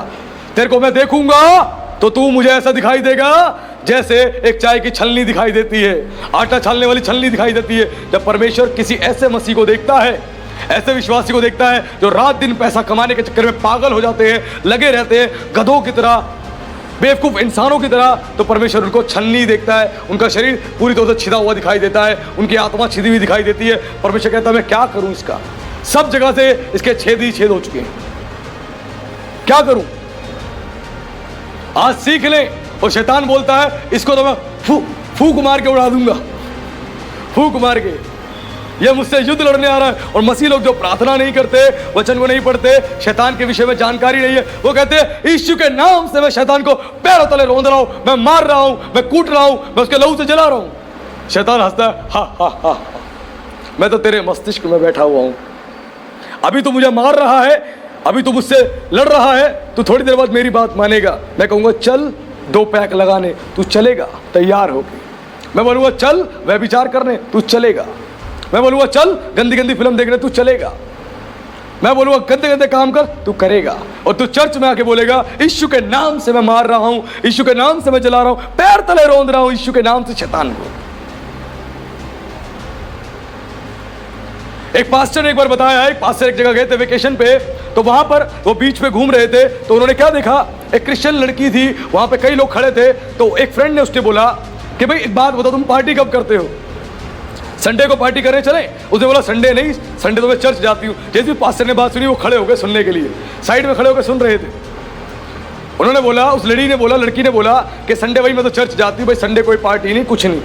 Speaker 1: तेरे को मैं देखूंगा तो तू मुझे ऐसा दिखाई देगा जैसे एक चाय की छलनी दिखाई देती है, आटा छानने वाली छलनी दिखाई देती है। जब परमेश्वर किसी ऐसे मसीह को देखता है, ऐसे विश्वासी को देखता है जो रात दिन पैसा कमाने के चक्कर में पागल हो जाते हैं, लगे रहते हैं गधों की तरह, बेवकूफ़ इंसानों की तरह, तो परमेश्वर उनको छलनी देखता है। उनका शरीर पूरी तरह से छिदा हुआ दिखाई देता है, उनकी आत्मा छिदी हुई दिखाई देती है। परमेश्वर कहता है मैं क्या करूं, इसका सब जगह से इसके छेद ही छेद हो चुके हैं, क्या करूं। आज सीख लें। और शैतान बोलता है इसको तो मैं फूक मार के उड़ा दूंगा, फूक मार के। ये मुझसे युद्ध लड़ने आ रहा है। और मसीह लोग जो प्रार्थना नहीं करते, वचन को नहीं पढ़ते, शैतान के विषय में जानकारी नहीं है, वो कहते हैं यीशु के नाम से मैं शैतान को पैरों तले रौंद रहा हूं, मैं मार रहा हूं, मैं कूट रहा हूं, मैं उसके लहू से जला रहा हूं। शैतान हंसता है, हा, मैं तो तेरे मस्तिष्क में बैठा हुआ हूं। अभी तो मुझे मार रहा है, अभी तो मुझसे लड़ रहा है, तो थोड़ी देर बाद मेरी बात मानेगा। मैं कहूँगा चल 2 पैक लगाने, तू चलेगा तैयार होके। मैं बोलूँगा चल व्यभिचार करने, तू चलेगा। मैं बोलूँगा चल गंदी गंदी फिल्म देखने, तू चलेगा। मैं बोलूँगा गंदे गंदे काम कर, तू करेगा। और तू चर्च में आके बोलेगा यीशु के नाम से मैं मार रहा हूँ, यीशु के नाम से मैं जला रहा हूँ, पैर तले रोंद रहा हूँ यीशु के नाम से शैतान को। एक पास्टर ने एक बार बताया, एक पास्टर एक जगह गए थे वेकेशन पे, तो वहां पर वो बीच पे घूम रहे थे, तो उन्होंने क्या देखा, एक क्रिश्चियन लड़की थी, वहां पे कई लोग खड़े थे। तो एक फ्रेंड ने उससे बोला कि भाई एक बात बताओ, तुम पार्टी कब करते हो? संडे को पार्टी करने चले? उसने बोला संडे नहीं, संडे तो मैं चर्च जाती हूँ। जैसे पास्टर ने बात सुनी वो खड़े हो गए सुनने के लिए, साइड में खड़े होकर सुन रहे थे। उन्होंने बोला, उस लड़की ने बोला कि संडे भाई मैं तो चर्च जाती हूँ भाई, संडे कोई पार्टी नहीं, कुछ नहीं।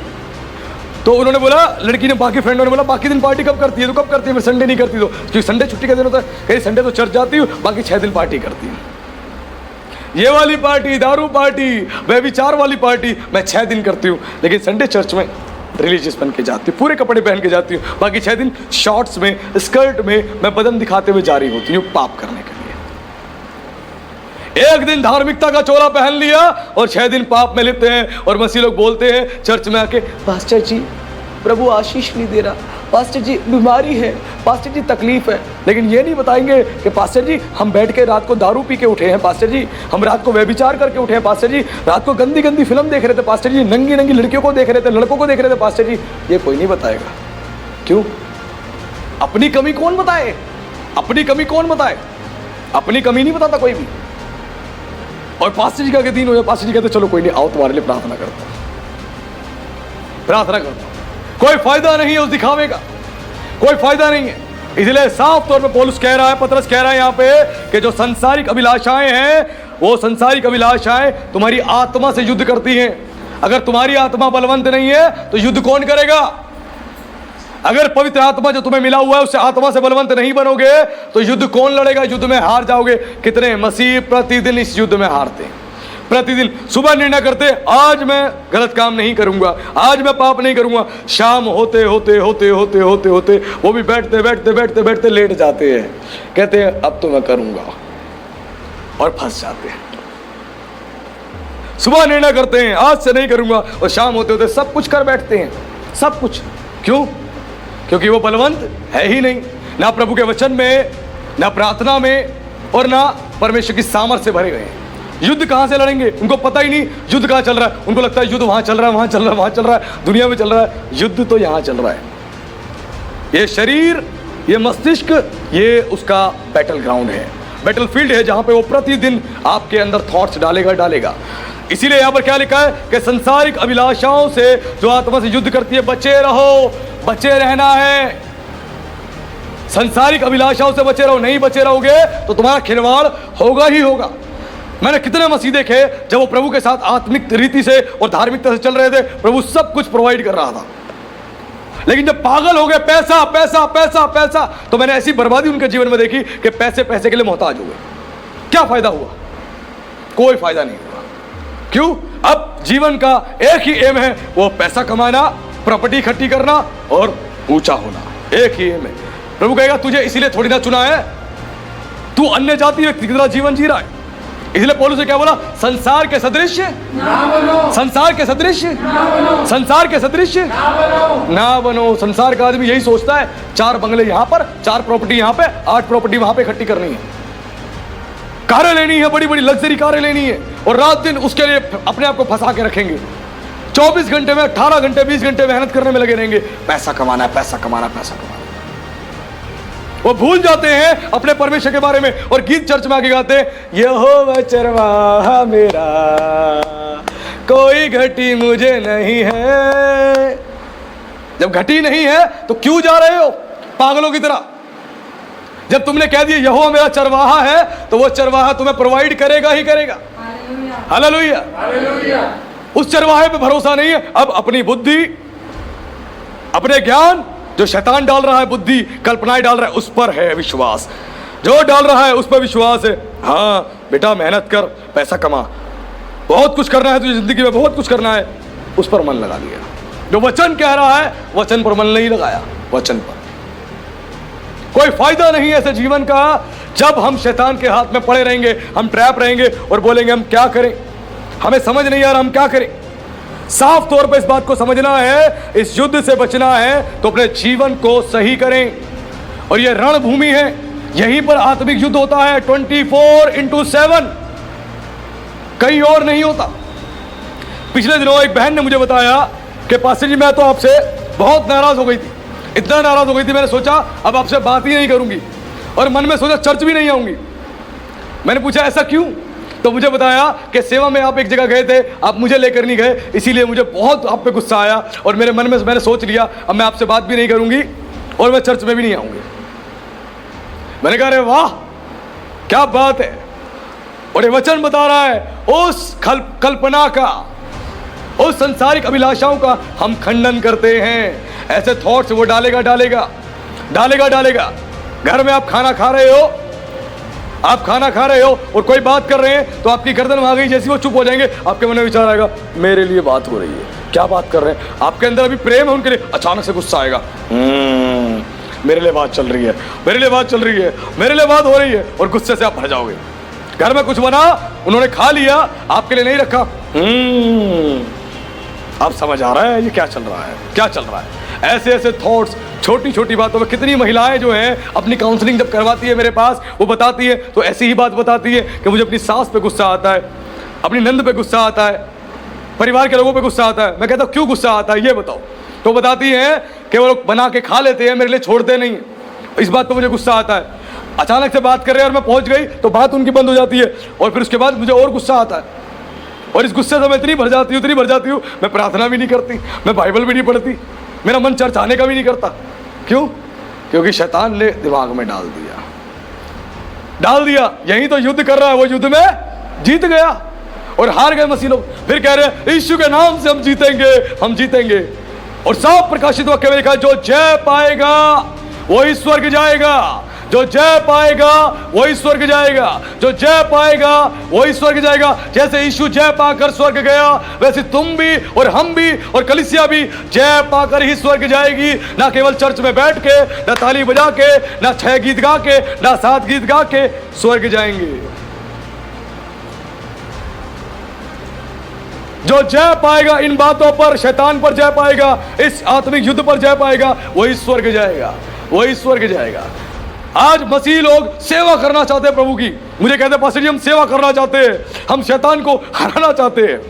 Speaker 1: तो उन्होंने बोला, लड़की ने बाकी फ्रेंडों ने बोला बाकी दिन पार्टी कब करती है? तो कब करती है? मैं संडे नहीं करती। तो क्योंकि संडे छुट्टी का दिन होता है। कहीं संडे तो चर्च जाती हूँ, बाकी 6 दिन पार्टी करती हूँ। ये वाली पार्टी, दारू पार्टी, व्यभिचार वाली पार्टी मैं 6 दिन करती हूँ, लेकिन संडे चर्च में रिलीजियस बन के जाती हूँ, पूरे कपड़े पहन के जाती हूँ, बाकी 6 दिन शॉर्ट्स में, स्कर्ट में मैं बदन दिखाते हुए जारी होती हूँ पाप करने के लिए। एक दिन धार्मिकता का चोला पहन लिया और 6 दिन पाप में लेते हैं। और मसीह लोग बोलते हैं चर्च में आके, पास्टर जी प्रभु आशीष नहीं दे रहा, पास्टर जी बीमारी है, पास्टर जी तकलीफ है। लेकिन ये नहीं बताएंगे कि पास्टर जी हम बैठ के रात को दारू पी के उठे हैं, पास्टर जी हम रात को व्यभिचार करके उठे हैं, पास्टर जी रात को गंदी गंदी फिल्म देख रहे थे, पास्टर जी नंगी नंगी लड़कियों को देख रहे थे, लड़कों को देख रहे थे, पास्टर जी। ये कोई नहीं बताएगा। क्यों? अपनी कमी कौन बताए? अपनी कमी कौन बताए? अपनी कमी नहीं बताता कोई भी। और पास्टर जी का दिन हो जाए, पास्टर जी कहते चलो कोई नहीं, आओ तुम्हारे लिए प्रार्थना करता हूं, प्रार्थना करता हूं। कोई फायदा नहीं है उस दिखावे का, कोई फायदा नहीं है। इसलिए साफ तौर पे पौलुस कह रहा है, पतरस कह रहा है यहाँ पे कि जो सांसारिक अभिलाषाएं हैं, वो सांसारिक अभिलाषाएं तुम्हारी आत्मा से युद्ध करती हैं। अगर तुम्हारी आत्मा बलवंत नहीं है तो युद्ध कौन करेगा? अगर पवित्र आत्मा जो तुम्हें मिला हुआ है उससे आत्मा से बलवंत नहीं बनोगे तो युद्ध कौन लड़ेगा? युद्ध में हार जाओगे। कितने मसीह प्रतिदिन इस युद्ध में हारते हैं। प्रतिदिन सुबह निर्णय करते, आज मैं गलत काम नहीं करूंगा, आज मैं पाप नहीं करूंगा। शाम होते होते होते होते होते होते वो भी बैठते बैठते बैठते बैठते लेट जाते हैं, कहते हैं अब तो मैं करूंगा, और फंस जाते हैं। सुबह निर्णय करते हैं आज से नहीं करूंगा, और शाम होते होते सब कुछ कर बैठते हैं, सब कुछ। क्यों? क्योंकि वो बलवंत है ही नहीं, ना प्रभु के वचन में, ना प्रार्थना में, और ना परमेश्वर की सामर्थ्य से भरे गए हैं। युद्ध कहां से लड़ेंगे? उनको पता ही नहीं युद्ध कहां चल रहा है। उनको लगता है युद्ध वहां चल रहा है, वहां चल रहा है, वहां चल रहा है, दुनिया में चल रहा है। युद्ध तो यहां चल रहा है। ये शरीर, ये मस्तिष्क, ये उसका बैटल ग्राउंड है, बैटल फील्ड है, जहां पे वो प्रतिदिन आपके अंदर थॉट्स डालेगा। इसीलिए यहां पर क्या लिखा है कि संसारिक अभिलाषाओं से जो आत्मा से युद्ध करती है, बचे रहो, बचे रहना है। संसारिक अभिलाषाओं से बचे रहो। नहीं बचे रहोगे तो तुम्हारा खिलवाड़ होगा ही होगा। मैंने कितने मसीह देखे जब वो प्रभु के साथ आत्मिक रीति से और धार्मिकता से चल रहे थे, प्रभु सब कुछ प्रोवाइड कर रहा था, लेकिन जब पागल हो गए, पैसा पैसा पैसा पैसा, तो मैंने ऐसी बर्बादी उनके जीवन में देखी कि पैसे पैसे के लिए मोहताज हो गए। क्या फायदा हुआ? कोई फायदा नहीं हुआ। क्यों? अब जीवन का एक ही एम है, वो पैसा कमाना, प्रॉपर्टी इकट्ठी करना और ऊंचा होना, एक ही एम है। प्रभु कहेगा तुझे इसीलिए थोड़ी ना चुना है, तू अन्य जाति व्यक्ति की तरह जीवन जी रहा है। इसलिए पौलुस ने क्या बोला? संसार के सदृश ना बनो, संसार के सदृश ना बनो, संसार के सदृश ना बनो। संसार का आदमी यही सोचता है 4 बंगले यहां पर, 4 प्रॉपर्टी यहां पे, 8 प्रॉपर्टी वहां पे इकट्ठी करनी है, कारें लेनी है, बड़ी बड़ी लग्जरी कारें लेनी है, और रात दिन उसके लिए अपने आप को फंसा के रखेंगे। 24 घंटे में 18 घंटे 20 घंटे मेहनत करने में लगे रहेंगे, पैसा कमाना है, पैसा कमाना, पैसा कमाना। वो भूल जाते हैं अपने परमेश्वर के बारे में, और गीत चर्च में आके गाते हैं, यहोवा चरवाहा मेरा, कोई घटी मुझे नहीं है। जब घटी नहीं है तो क्यों जा रहे हो पागलों की तरह? जब तुमने कह दिया यहोवा मेरा चरवाहा है, तो वो चरवाहा तुम्हें प्रोवाइड करेगा ही करेगा। Hallelujah, hallelujah. उस चरवाहे पे भरोसा नहीं है। अब अपनी बुद्धि, अपने ज्ञान, जो शैतान डाल रहा है, बुद्धि कल्पनाएं डाल रहा है, उस पर है विश्वास। जो डाल रहा है उस पर विश्वास है। हाँ बेटा मेहनत कर, पैसा कमा, बहुत कुछ करना है तुझे जिंदगी में, बहुत कुछ करना है, उस पर मन लगा लिया। जो वचन कह रहा है वचन पर मन नहीं लगाया। वचन पर कोई फायदा नहीं है ऐसे जीवन का जब हम शैतान के हाथ में पड़े रहेंगे, हम ट्रैप रहेंगे और बोलेंगे हम क्या करें, हमें समझ नहीं आ रहा हम क्या करें। साफ तौर पर इस बात को समझना है, इस युद्ध से बचना है तो अपने जीवन को सही करें। और यह रणभूमि है, यहीं पर आत्मिक युद्ध होता है 24/7, कहीं और नहीं होता। पिछले दिनों एक बहन ने मुझे बताया कि पास्टर जी मैं तो आपसे बहुत नाराज हो गई थी, इतना नाराज हो गई थी, मैंने सोचा अब आपसे बात ही नहीं करूंगी और मन में सोचा चर्च भी नहीं आऊंगी। मैंने पूछा ऐसा क्यों? तो मुझे बताया कि सेवा में आप एक जगह गए थे, आप मुझे लेकर नहीं गए, इसीलिए मुझे बहुत आप पे गुस्सा आया और मेरे मन में मैंने सोच लिया अब मैं आपसे बात भी नहीं करूंगी और मैं चर्च में भी नहीं आऊंगी। मैंने कहा अरे वाह क्या बात है। और ये वचन बता रहा है उस कल्पना का, उस संसारिक अभिलाषाओं का हम खंडन करते हैं। ऐसे थॉट्स वो डालेगा। घर में आप खाना खा रहे हो और कोई बात कर रहे हैं तो आपकी गर्दन वहां गई, जैसी वो चुप हो जाएंगे आपके मन में विचार आएगा मेरे लिए बात हो रही है, क्या बात कर रहे हैं। आपके अंदर अभी प्रेम है उनके लिए, अचानक से गुस्सा आएगा, मेरे लिए बात चल रही है, मेरे लिए बात हो रही है और गुस्से से आप भर जाओगे। घर में कुछ बना, उन्होंने खा लिया, आपके लिए नहीं रखा, आप समझ आ रहा है ये क्या चल रहा है। ऐसे थॉट्स छोटी छोटी बातों में। कितनी महिलाएं जो हैं अपनी काउंसलिंग जब करवाती है मेरे पास, वो बताती है तो ऐसी ही बात बताती है कि मुझे अपनी सास पे गुस्सा आता है, अपनी नंद पे गुस्सा आता है, परिवार के लोगों पे गुस्सा आता है। मैं कहता हूँ क्यों गुस्सा आता है ये बताओ, तो बताती हैं कि वो लोग बना के खा लेते हैं, मेरे लिए छोड़ते नहीं, इस बात पर मुझे गुस्सा आता है। अचानक से बात कर रहे हैं और मैं पहुंच गई तो बात उनकी बंद हो जाती है और फिर उसके बाद मुझे और गुस्सा आता है और इस गुस्से से मैं इतनी भर जाती हूँ मैं प्रार्थना भी नहीं करती, मैं बाइबल भी नहीं पढ़ती, मेरा मन चर्च आने का भी नहीं करता। क्यों? क्योंकि शैतान ने दिमाग में डाल दिया यही तो युद्ध कर रहा है, वो युद्ध में जीत गया और हार गए मसीह लोग। फिर कह रहे हैं यीशु के नाम से हम जीतेंगे और साफ प्रकाशित वाक्य में लिखा है जो जय पाएगा वही स्वर्ग जाएगा, जो जय पाएगा वही स्वर्ग जाएगा। जैसे यीशु जय पाकर स्वर्ग गया वैसे तुम भी और हम भी और कलीसिया भी जय पाकर ही स्वर्ग जाएगी। ना केवल चर्च में बैठ के, ना ताली बजा के, ना 6 गीत गा के, ना 7 गीत गा के स्वर्ग जाएंगे। जो जय पाएगा इन बातों पर, शैतान पर जय पाएगा, इस आत्मिक युद्ध पर जय पाएगा, वही स्वर्ग जाएगा। आज मसीह लोग सेवा करना चाहते हैं प्रभु की। मुझे कहते हैं पास्टर जी हम सेवा करना चाहते हैं, हम शैतान को हराना चाहते हैं।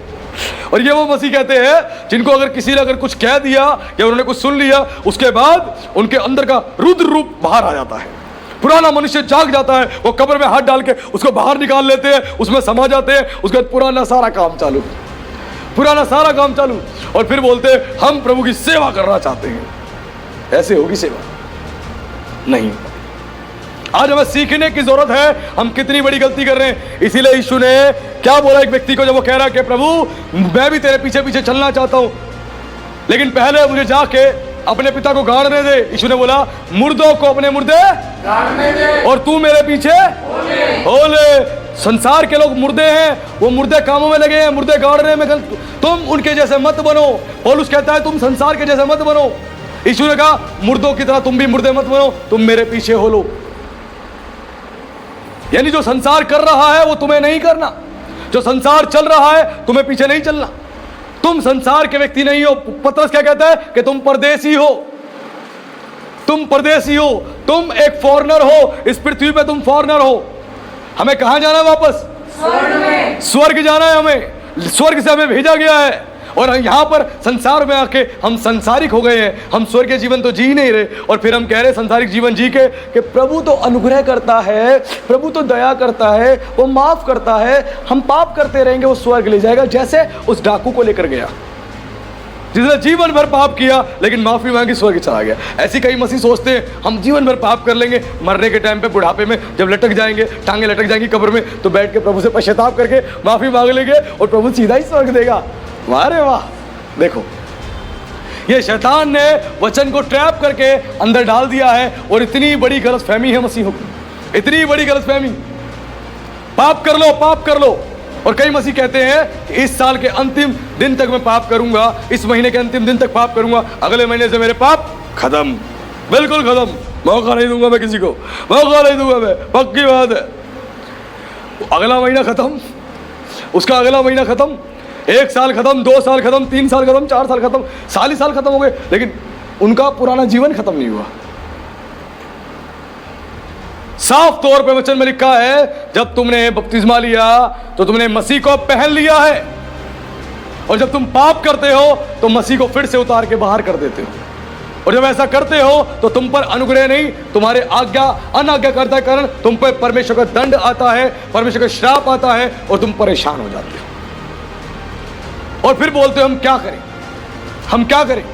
Speaker 1: और ये वो मसीह कहते हैं जिनको अगर किसी ने अगर कुछ कह दिया या उन्होंने कुछ सुन लिया, उसके बाद उनके अंदर का रुद्र रूप बाहर आ जाता है, पुराना मनुष्य जाग जाता है, वो कब्र में हाथ डाल के उसको बाहर निकाल लेते हैं, उसमें समा जाते हैं, उसके बाद पुराना सारा काम चालू और फिर बोलते हैं हम प्रभु की सेवा करना चाहते हैं। ऐसे होगी सेवा? नहीं। आज हमें सीखने की जरूरत है हम कितनी बड़ी गलती कर रहे हैं। इसीलिए यीशु ने क्या बोला एक व्यक्ति को जब वो कह रहा है कि प्रभु मैं भी तेरे पीछे पीछे चलना चाहता हूं, लेकिन पहले मुझे जाके अपने पिता को गाड़ने दे। यीशु ने बोला मुर्दों को अपने मुर्दे गाड़ने दे और तू मेरे पीछे हो ले। संसार के लोग मुर्दे हैं, वो मुर्दे कामों में लगे हैं, मुर्दे गाड़ने में। तुम उनके जैसे मत बनो। पौलुस कहता है तुम संसार के जैसे मत बनो। यीशु ने कहा मुर्दों की तरह तुम भी मुर्दे मत बनो, तुम मेरे पीछे हो लो। यानी जो संसार कर रहा है वो तुम्हें नहीं करना, जो संसार चल रहा है तुम्हें पीछे नहीं चलना। तुम संसार के व्यक्ति नहीं हो। पतरस क्या कहता है कि तुम परदेसी हो, तुम एक फॉरेनर हो, इस पृथ्वी पे तुम फॉरेनर हो। हमें कहां जाना है? वापस स्वर्ग जाना है। हमें स्वर्ग से हमें भेजा गया है और यहाँ पर संसार में आके हम संसारिक हो गए हैं, हम स्वर्गीय जीवन तो जी नहीं रहे और फिर हम कह रहे संसारिक जीवन जी के कि प्रभु तो अनुग्रह करता है, प्रभु तो दया करता है, वो माफ करता है, हम पाप करते रहेंगे वो स्वर्ग ले जाएगा। जैसे उस डाकू को लेकर गया जिसने जीवन भर पाप किया लेकिन माफी मांगी, स्वर्ग चला गया। ऐसी कई मसीह सोचते हैं हम जीवन भर पाप कर लेंगे, मरने के टाइम पे बुढ़ापे में जब लटक जाएंगे, टांगे लटक जाएंगी कब्र में, तो बैठ के प्रभु से पश्चाताप करके माफी मांग लेंगे और प्रभु सीधा ही स्वर्ग देगा। वाह रे वाह। देखो ये शैतान ने वचन को ट्रैप करके अंदर डाल दिया है और इतनी बड़ी गलतफहमी है मसीहों की, इतनी बड़ी गलतफहमी। पाप कर लो। और कई मसीह कहते हैं इस साल के अंतिम दिन तक मैं पाप करूंगा, इस महीने के अंतिम दिन तक पाप करूंगा, अगले महीने से मेरे पाप खत्म, बिल्कुल खत्म, मौका नहीं दूंगा मैं किसी को, मौका नहीं दूंगा मैं, पक्की बात है। अगला महीना खत्म, उसका अगला महीना खत्म, 1 साल खत्म, 2 साल खत्म, 3 साल खत्म, 4 साल खत्म, साल ही साल खत्म हो गए, लेकिन उनका पुराना जीवन खत्म नहीं हुआ। साफ तौर पे वचन में लिखा है, जब तुमने बपतिस्मा लिया तो तुमने मसीह को पहन लिया है, और जब तुम पाप करते हो तो मसीह को फिर से उतार के बाहर कर देते हो। और जब ऐसा करते हो तो तुम पर अनुग्रह नहीं, तुम्हारे अनाज्ञाकारिता के कारण तुम पर परमेश्वर का दंड आता है, परमेश्वर का श्राप आता है, और तुम परेशान हो जाते हो। और फिर बोलते हो हम क्या करें, हम क्या करें।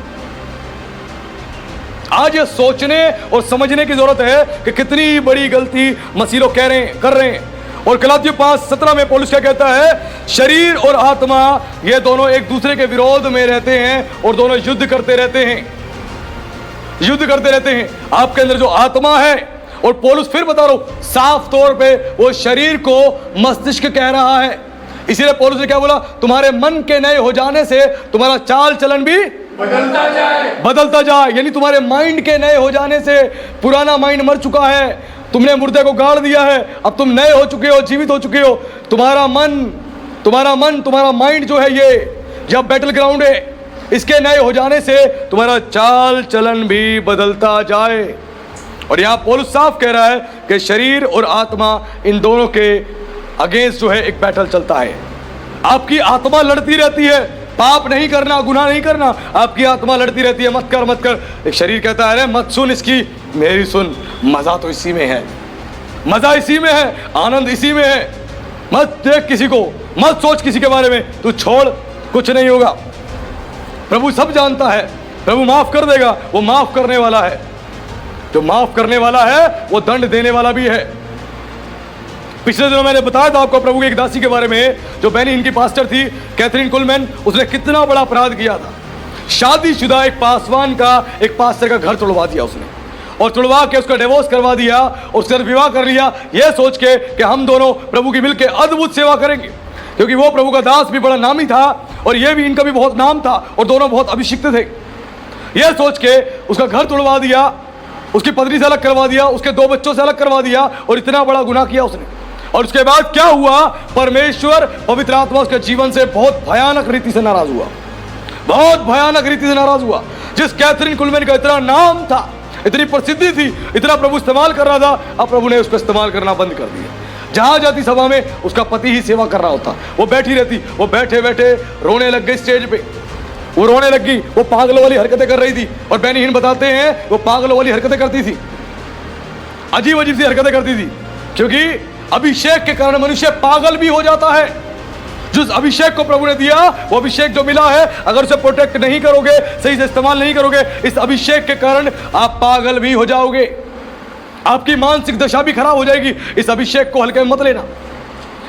Speaker 1: आज ये सोचने और समझने की जरूरत है कि कितनी बड़ी गलती मसीह लोग कर रहे हैं। और गलातियों 5:17 में पौलुस क्या कहता है, शरीर और आत्मा ये दोनों एक दूसरे के विरोध में रहते हैं और दोनों युद्ध करते रहते हैं, युद्ध करते रहते हैं। आपके अंदर जो आत्मा है, और पौलुस फिर बता रहा हूं साफ तौर पे, वो शरीर को मस्तिष्क कह रहा है। इसीलिए पौलुस ने क्या बोला, तुम्हारे मन के नए हो जाने से तुम्हारा चाल चलन भी बदलता जाए। यानी तुम्हारे माइंड के नए हो जाने से, पुराना माइंड मर चुका है, तुमने मुर्दे को गाड़ दिया है, अब तुम नए हो चुके हो, जीवित हो चुके हो। तुम्हारा माइंड जो है ये जब बैटल ग्राउंड है, इसके नए हो जाने से तुम्हारा चाल चलन भी बदलता जाए। और यहां पौलुस साफ कह रहा है कि शरीर और आत्मा, इन दोनों के अगेंस्ट जो है एक बैटल चलता है। आपकी आत्मा लड़ती रहती है, पाप नहीं करना, गुनाह नहीं करना, आपकी आत्मा लड़ती रहती है, मत कर मत कर। एक शरीर कहता है मत सुन इसकी, मेरी सुन, मजा तो इसी में है, मजा इसी में है, आनंद इसी में है। मत देख किसी को, मत सोच किसी के बारे में, तू छोड़, कुछ नहीं होगा। प्रभु सब जानता है, प्रभु माफ कर देगा, वो माफ करने वाला है। जो माफ करने वाला है वो दंड देने वाला भी है। पिछले दिनों मैंने बताया था आपको प्रभु की एक दासी के बारे में, जो बेनिन की पास्टर थी, कैथरीन कुलमैन। उसने कितना बड़ा अपराध किया था। शादीशुदा एक पासवान का, एक पास्टर का घर तोड़वा दिया उसने, और तोड़वा के उसका डिवोर्स करवा दिया, और उससे विवाह कर लिया, यह सोच के कि हम दोनों प्रभु की मिलकर अद्भुत सेवा करेंगे। क्योंकि वो प्रभु का दास भी बड़ा नामी था, और ये भी, इनका भी बहुत नाम था, और दोनों बहुत अभिषिक्त थे। यह सोच के उसका घर तोड़वा दिया, उसकी पत्नी से अलग करवा दिया, उसके 2 बच्चों से अलग करवा दिया, और इतना बड़ा गुनाह किया उसने। और उसके बाद क्या हुआ, परमेश्वर पवित्र आत्मा उसके जीवन से बहुत भयानक रीति से नाराज हुआ, बहुत भयानक रीति से नाराज हुआ। जिस कैथरीन कुलमैन का इतना नाम था, इतनी प्रसिद्धि थी, इतना प्रभु इस्तेमाल कर रहा था, अब प्रभु ने उसको इस्तेमाल करना बंद कर दिया। जहां जाती सभा में उसका पति ही सेवा कर रहा होता, वो बैठी रहती, वो बैठे बैठे रोने लग गई स्टेज पे, वो रोने लग गई, वो पागलों वाली हरकतें कर रही थी। और बेनिहीन बताते हैं वो पागलों वाली हरकतें करती थी, अजीब अजीब सी हरकतें करती थी। क्योंकि अभिषेक के कारण मनुष्य पागल भी हो जाता है। जिस अभिषेक को प्रभु ने दिया, वो अभिषेक जो मिला है, अगर उसे प्रोटेक्ट नहीं करोगे, सही से इस्तेमाल नहीं करोगे, इस अभिषेक के कारण आप पागल भी हो जाओगे, आपकी मानसिक दशा भी खराब हो जाएगी। इस अभिषेक को हल्के में मत लेना,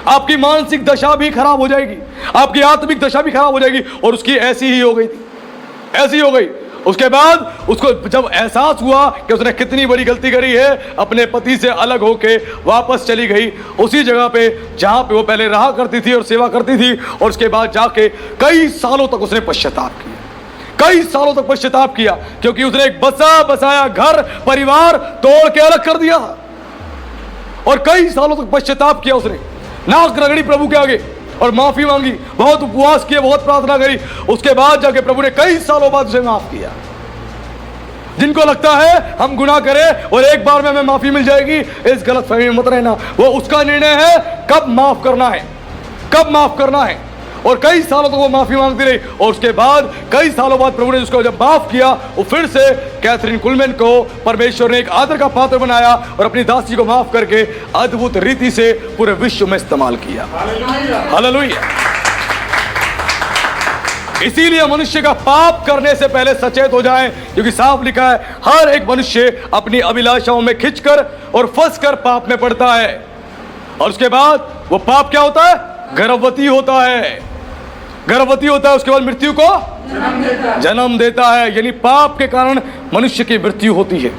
Speaker 1: आपकी मानसिक दशा भी खराब हो जाएगी, आपकी आत्मिक दशा भी खराब हो जाएगी। और उसकी ऐसी ही हो गई थी, ऐसी हो गई। उसके बाद उसको जब एहसास हुआ कि उसने कितनी बड़ी गलती करी है, अपने पति से अलग होके वापस चली गई उसी जगह पे जहां पे वो पहले रहा करती थी और सेवा करती थी। और उसके बाद जाके कई सालों तक उसने पश्चाताप किया, कई सालों तक पश्चाताप किया, क्योंकि उसने एक बसा बसाया घर परिवार तोड़ के अलग कर दिया। और कई सालों तक पश्चाताप किया उसने, नाक रगड़ी प्रभु के आगे और माफी मांगी, बहुत उपवास किए, बहुत प्रार्थना करी। उसके बाद जाके प्रभु ने कई सालों बाद उसे माफ किया। जिनको लगता है हम गुनाह करें और एक बार में हमें माफी मिल जाएगी, इस गलत फहमी में मत रहना। वो उसका निर्णय है कब माफ करना है, कब माफ करना है। और कई सालों तक वो माफी मांगती रही। और उसके बाद कई सालों बाद प्रभु ने उसको जब माफ किया, वो फिर से कैथरीन कुलमैन को परमेश्वर ने एक आदर का पात्र बनाया और अपनी दासी को माफ करके अद्भुत रीति से पूरे विश्व में इस्तेमाल किया। हालेलुया। इसीलिए मनुष्य का पाप करने से पहले सचेत हो जाएं, क्योंकि साफ लिखा है हर एक मनुष्य अपनी अभिलाषाओं में खिंचकर और फंसकर पाप में पड़ता है। और उसके बाद वो पाप क्या होता है, गर्भवती होता है, गर्भवती होता है। उसके बाद मृत्यु को जन्म देता है। यानी पाप के कारण मनुष्य की मृत्यु होती है,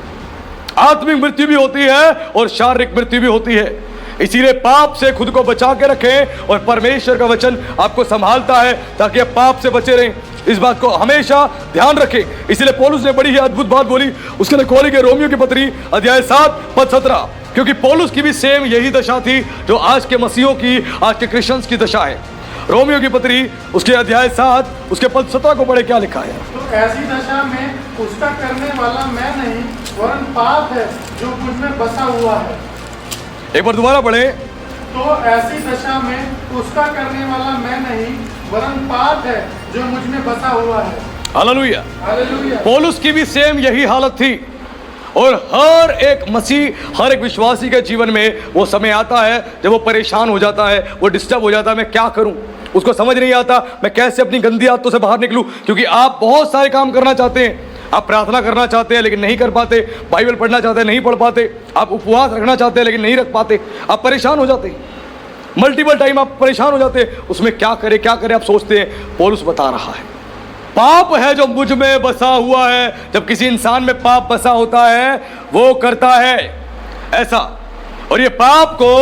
Speaker 1: आत्मिक मृत्यु भी होती है और शारीरिक मृत्यु भी होती है। इसीलिए पाप से खुद को बचा के रखें और परमेश्वर का वचन आपको संभालता है ताकि आप पाप से बचे रहें। इस बात को हमेशा ध्यान रखें। इसलिए पौलुस ने बड़ी ही अद्भुत बात बोली, उसके लिए खोली गई रोमियो की पत्री अध्याय 7 पद 17, क्योंकि पौलुस की भी सेम यही दशा थी जो आज के मसीहों की, आज के क्रिश्चियंस की दशा है। रोमियो की पत्री उसके अध्याय 7 उसके पद 17 को पढ़े, क्या लिखा है?
Speaker 2: तो ऐसी दशा में उसका करने वाला मैं नहीं वरन पाप है जो मुझ में बसा हुआ है।
Speaker 1: एक बार दोबारा पढ़े।
Speaker 2: तो ऐसी दशा में उसका करने वाला मैं नहीं वरन पाप है जो मुझ में बसा हुआ है।
Speaker 1: हालेलुया।
Speaker 2: हालेलुया।
Speaker 1: पौलुस की भी सेम यही हालत थी, और हर एक मसीह, हर एक विश्वासी के जीवन में वो समय आता है जब वो परेशान हो जाता है, वो डिस्टर्ब हो जाता है, मैं क्या करूं, उसको समझ नहीं आता मैं कैसे अपनी गंदी आदतों से बाहर निकलूं। क्योंकि आप बहुत सारे काम करना चाहते हैं, आप प्रार्थना करना चाहते हैं लेकिन नहीं कर पाते, बाइबल पढ़ना चाहते हैं नहीं पढ़ पाते, आप उपवास रखना चाहते हैं लेकिन नहीं रख पाते, आप परेशान हो जाते हैं, मल्टीपल टाइम आप परेशान हो जाते हैं, उसमें क्या करें क्या करें आप सोचते हैं। पौलुस बता रहा है पाप है जो मुझ में बसा हुआ है। जब किसी इंसान में पाप बसा होता है वो करता है ऐसा, और ये पाप को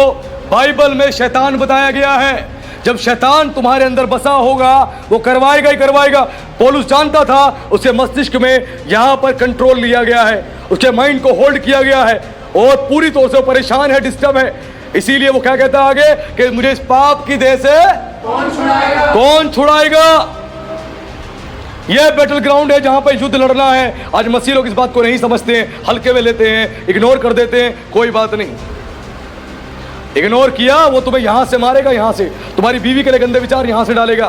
Speaker 1: बाइबल में शैतान बताया गया है। जब शैतान तुम्हारे अंदर बसा होगा वो करवाएगा ही करवाएगा। पौलुस जानता था, उसके मस्तिष्क में यहाँ पर कंट्रोल लिया गया है, उसके माइंड को होल्ड किया गया है और पूरी तौर से परेशान है, डिस्टर्ब है। इसीलिए वो क्या कहता है आगे कि मुझे इस पाप की देह से कौन छुड़ाएगा। यह बैटल ग्राउंड है जहां पर युद्ध लड़ना है। आज मसीह लोग इस बात को नहीं समझते हैं, हल्के में लेते हैं, इग्नोर कर देते हैं, कोई बात नहीं। इग्नोर किया वो तुम्हें यहां से मारेगा, यहां से तुम्हारी बीवी के लिए गंदे विचार यहां से डालेगा,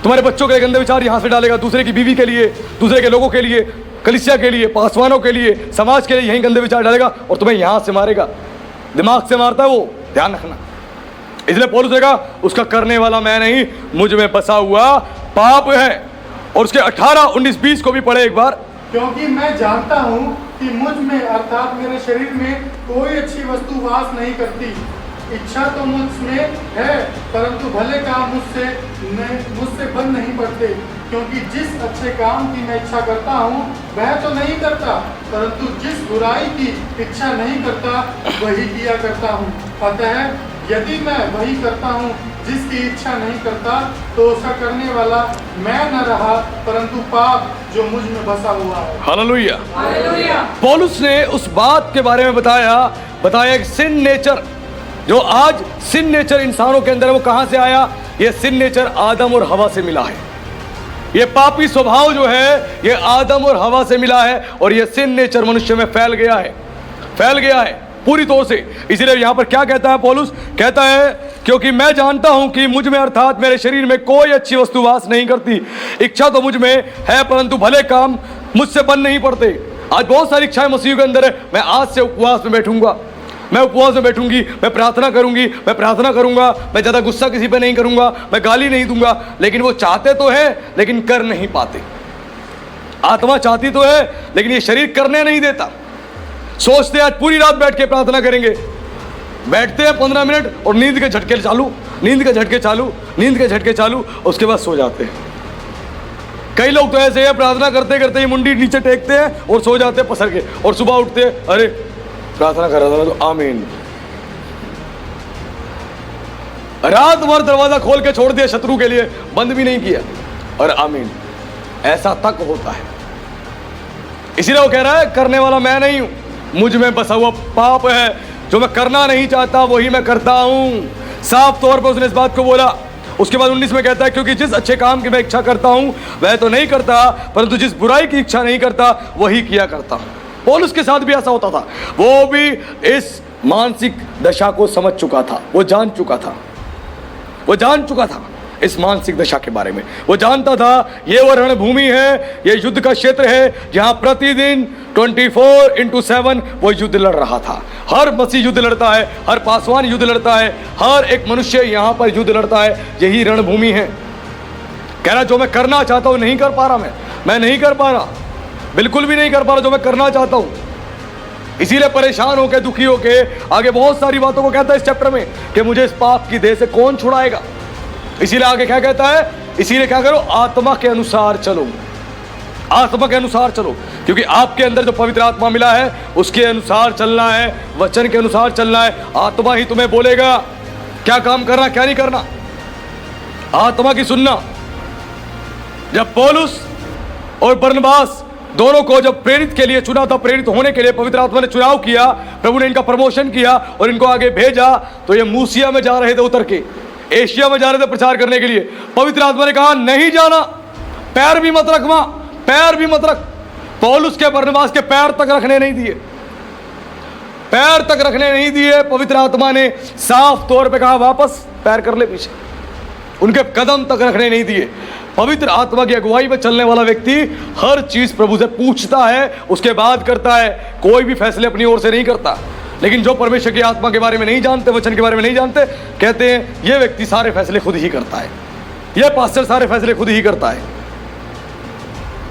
Speaker 1: तुम्हारे बच्चों के लिए गंदे विचार यहां से डालेगा, दूसरे की बीवी के लिए, दूसरे के लोगों के लिए, कलीसिया के लिए, पासवानों के लिए, समाज के लिए यही गंदे विचार डालेगा और तुम्हें यहां से मारेगा। दिमाग से मारता है वो, ध्यान रखना। इसलिए पौलुस ने कहा उसका करने वाला मैं नहीं, मुझ में बसा हुआ पाप है। और उसके 18, 19, 20 को भी पढ़े एक बार।
Speaker 2: क्योंकि मैं जानता हूँ कि मुझ में अर्थात मेरे शरीर में कोई अच्छी वस्तु वास नहीं करती। इच्छा तो मुझ में है परंतु भले काम मुझसे बन नहीं पड़ते। क्योंकि जिस अच्छे काम की मैं इच्छा करता हूँ वह तो नहीं करता, परंतु जिस बुराई की इच्छा नहीं करता वही किया करता हूँ। अतः यदि मैं वही करता हूँ जिसकी इच्छा नहीं करता तो उसका करने वाला मैं न रहा परंतु पाप जो मुझ में बसा हुआ है।
Speaker 1: हालेलुया। पौलुस ने उस बात के बारे में बताया एक सिन नेचर, जो आज सिन नेचर इंसानों के अंदर है, वो कहां से आया? ये सिन नेचर आदम और हवा से मिला है। ये पापी स्वभाव जो है ये आदम और हवा से मिला है, और ये सिन नेचर मनुष्य में फैल गया है पूरी तौर से। इसीलिए यहां पर क्या कहता है पौलुस? कहता है क्योंकि मैं जानता हूं कि मुझ में अर्थात मेरे शरीर में कोई अच्छी वस्तु वास नहीं करती। इच्छा तो मुझ में है परंतु भले काम मुझसे बन नहीं पड़ते। आज बहुत सारी इच्छाएं मसीह के अंदर है। मैं आज से उपवास में बैठूंगा, मैं उपवास में बैठूंगी, मैं प्रार्थना करूंगी, मैं प्रार्थना करूंगा, मैं ज़्यादा गुस्सा किसी पे नहीं करूंगा, मैं गाली नहीं दूंगा। लेकिन वो चाहते तो है लेकिन कर नहीं पाते। आत्मा चाहती तो है लेकिन ये शरीर करने नहीं देता। सोचते आज पूरी रात बैठ के प्रार्थना करेंगे, बैठते हैं 15 मिनट और नींद के झटके चालू, नींद के झटके चालू, उसके बाद सो जाते हैं। कई लोग तो ऐसे हैं प्रार्थना करते करते ही मुंडी नीचे टेकते हैं और सो जाते हैं पसर के, और सुबह उठते हैं अरे प्रार्थना कर रहा था तो आमीन। रात भर दरवाजा खोल के छोड़ दिया शत्रु के लिए, बंद भी नहीं किया और आमीन। ऐसा तक होता है। इसीलिए वो कह रहा है करने वाला मैं नहीं हूं, मुझ में बसा हुआ पाप है। जो मैं करना नहीं चाहता वही मैं करता हूं। साफ तौर पर उसने इस बात को बोला। उसके बाद 19 में कहता है क्योंकि जिस अच्छे काम की मैं इच्छा करता हूं वह तो नहीं करता, परंतु जिस बुराई की इच्छा नहीं करता वही किया करता हूं। पौलुस के साथ भी ऐसा होता था। वो भी इस मानसिक दशा को समझ चुका था, वो जान चुका था इस मानसिक दशा के बारे में। वो जानता था ये वो रणभूमि है, ये युद्ध का क्षेत्र है जहां प्रतिदिन 24/7 वो युद्ध लड़ रहा था। हर मसीह युद्ध लड़ता है, हर पासवान युद्ध लड़ता है, हर एक मनुष्य यहां पर युद्ध लड़ता है। यही रणभूमि है। कह रहा जो मैं करना चाहता हूं नहीं कर पा रहा, मैं नहीं कर पा रहा, बिल्कुल भी नहीं कर पा रहा जो मैं करना चाहता हूं। इसीलिए परेशान होकर, दुखी होकर आगे बहुत सारी बातों को कहता है इस चैप्टर में कि मुझे इस पाप की देह से कौन छुड़ाएगा। इसीलिए आगे क्या कहता है? इसीलिए क्या करो? आत्मा के अनुसार चलो, आत्मा के अनुसार चलो, क्योंकि आपके अंदर जो पवित्र आत्मा मिला है उसके अनुसार चलना है, वचन के अनुसार चलना है। आत्मा ही तुम्हें बोलेगा क्या काम करना क्या नहीं करना, आत्मा की सुनना। जब पौलुस और बरनबास दोनों को जब प्रेरित के लिए चुना था, प्रेरित होने के लिए पवित्र आत्मा ने चुनाव किया, प्रभु ने इनका प्रमोशन किया और इनको आगे भेजा, तो ये मूसिया में जा रहे थे उतर के। एशिया में जा रहे थे प्रचार करने के लिए, पवित्र आत्मा ने कहा नहीं जाना, पैर भी मत रख वहां, पैर भी मत रख। पौलुस के बरनबास के पैर तक रखने नहीं दिए, पैर तक रखने नहीं दिए। पवित्र आत्मा ने साफ तौर पे कहा वापस पैर कर ले पीछे, उनके कदम तक रखने नहीं दिए। पवित्र आत्मा की अगुवाई में चलने वाला व्यक्ति हर चीज प्रभु से पूछता है, उसके बाद करता है, कोई भी फैसले अपनी ओर से नहीं करता। लेकिन जो परमेश्वर की आत्मा के बारे में नहीं जानते, वचन के बारे में नहीं जानते, कहते हैं ये व्यक्ति सारे फैसले खुद ही करता है, ये पास्टर सारे फैसले खुद ही करता है।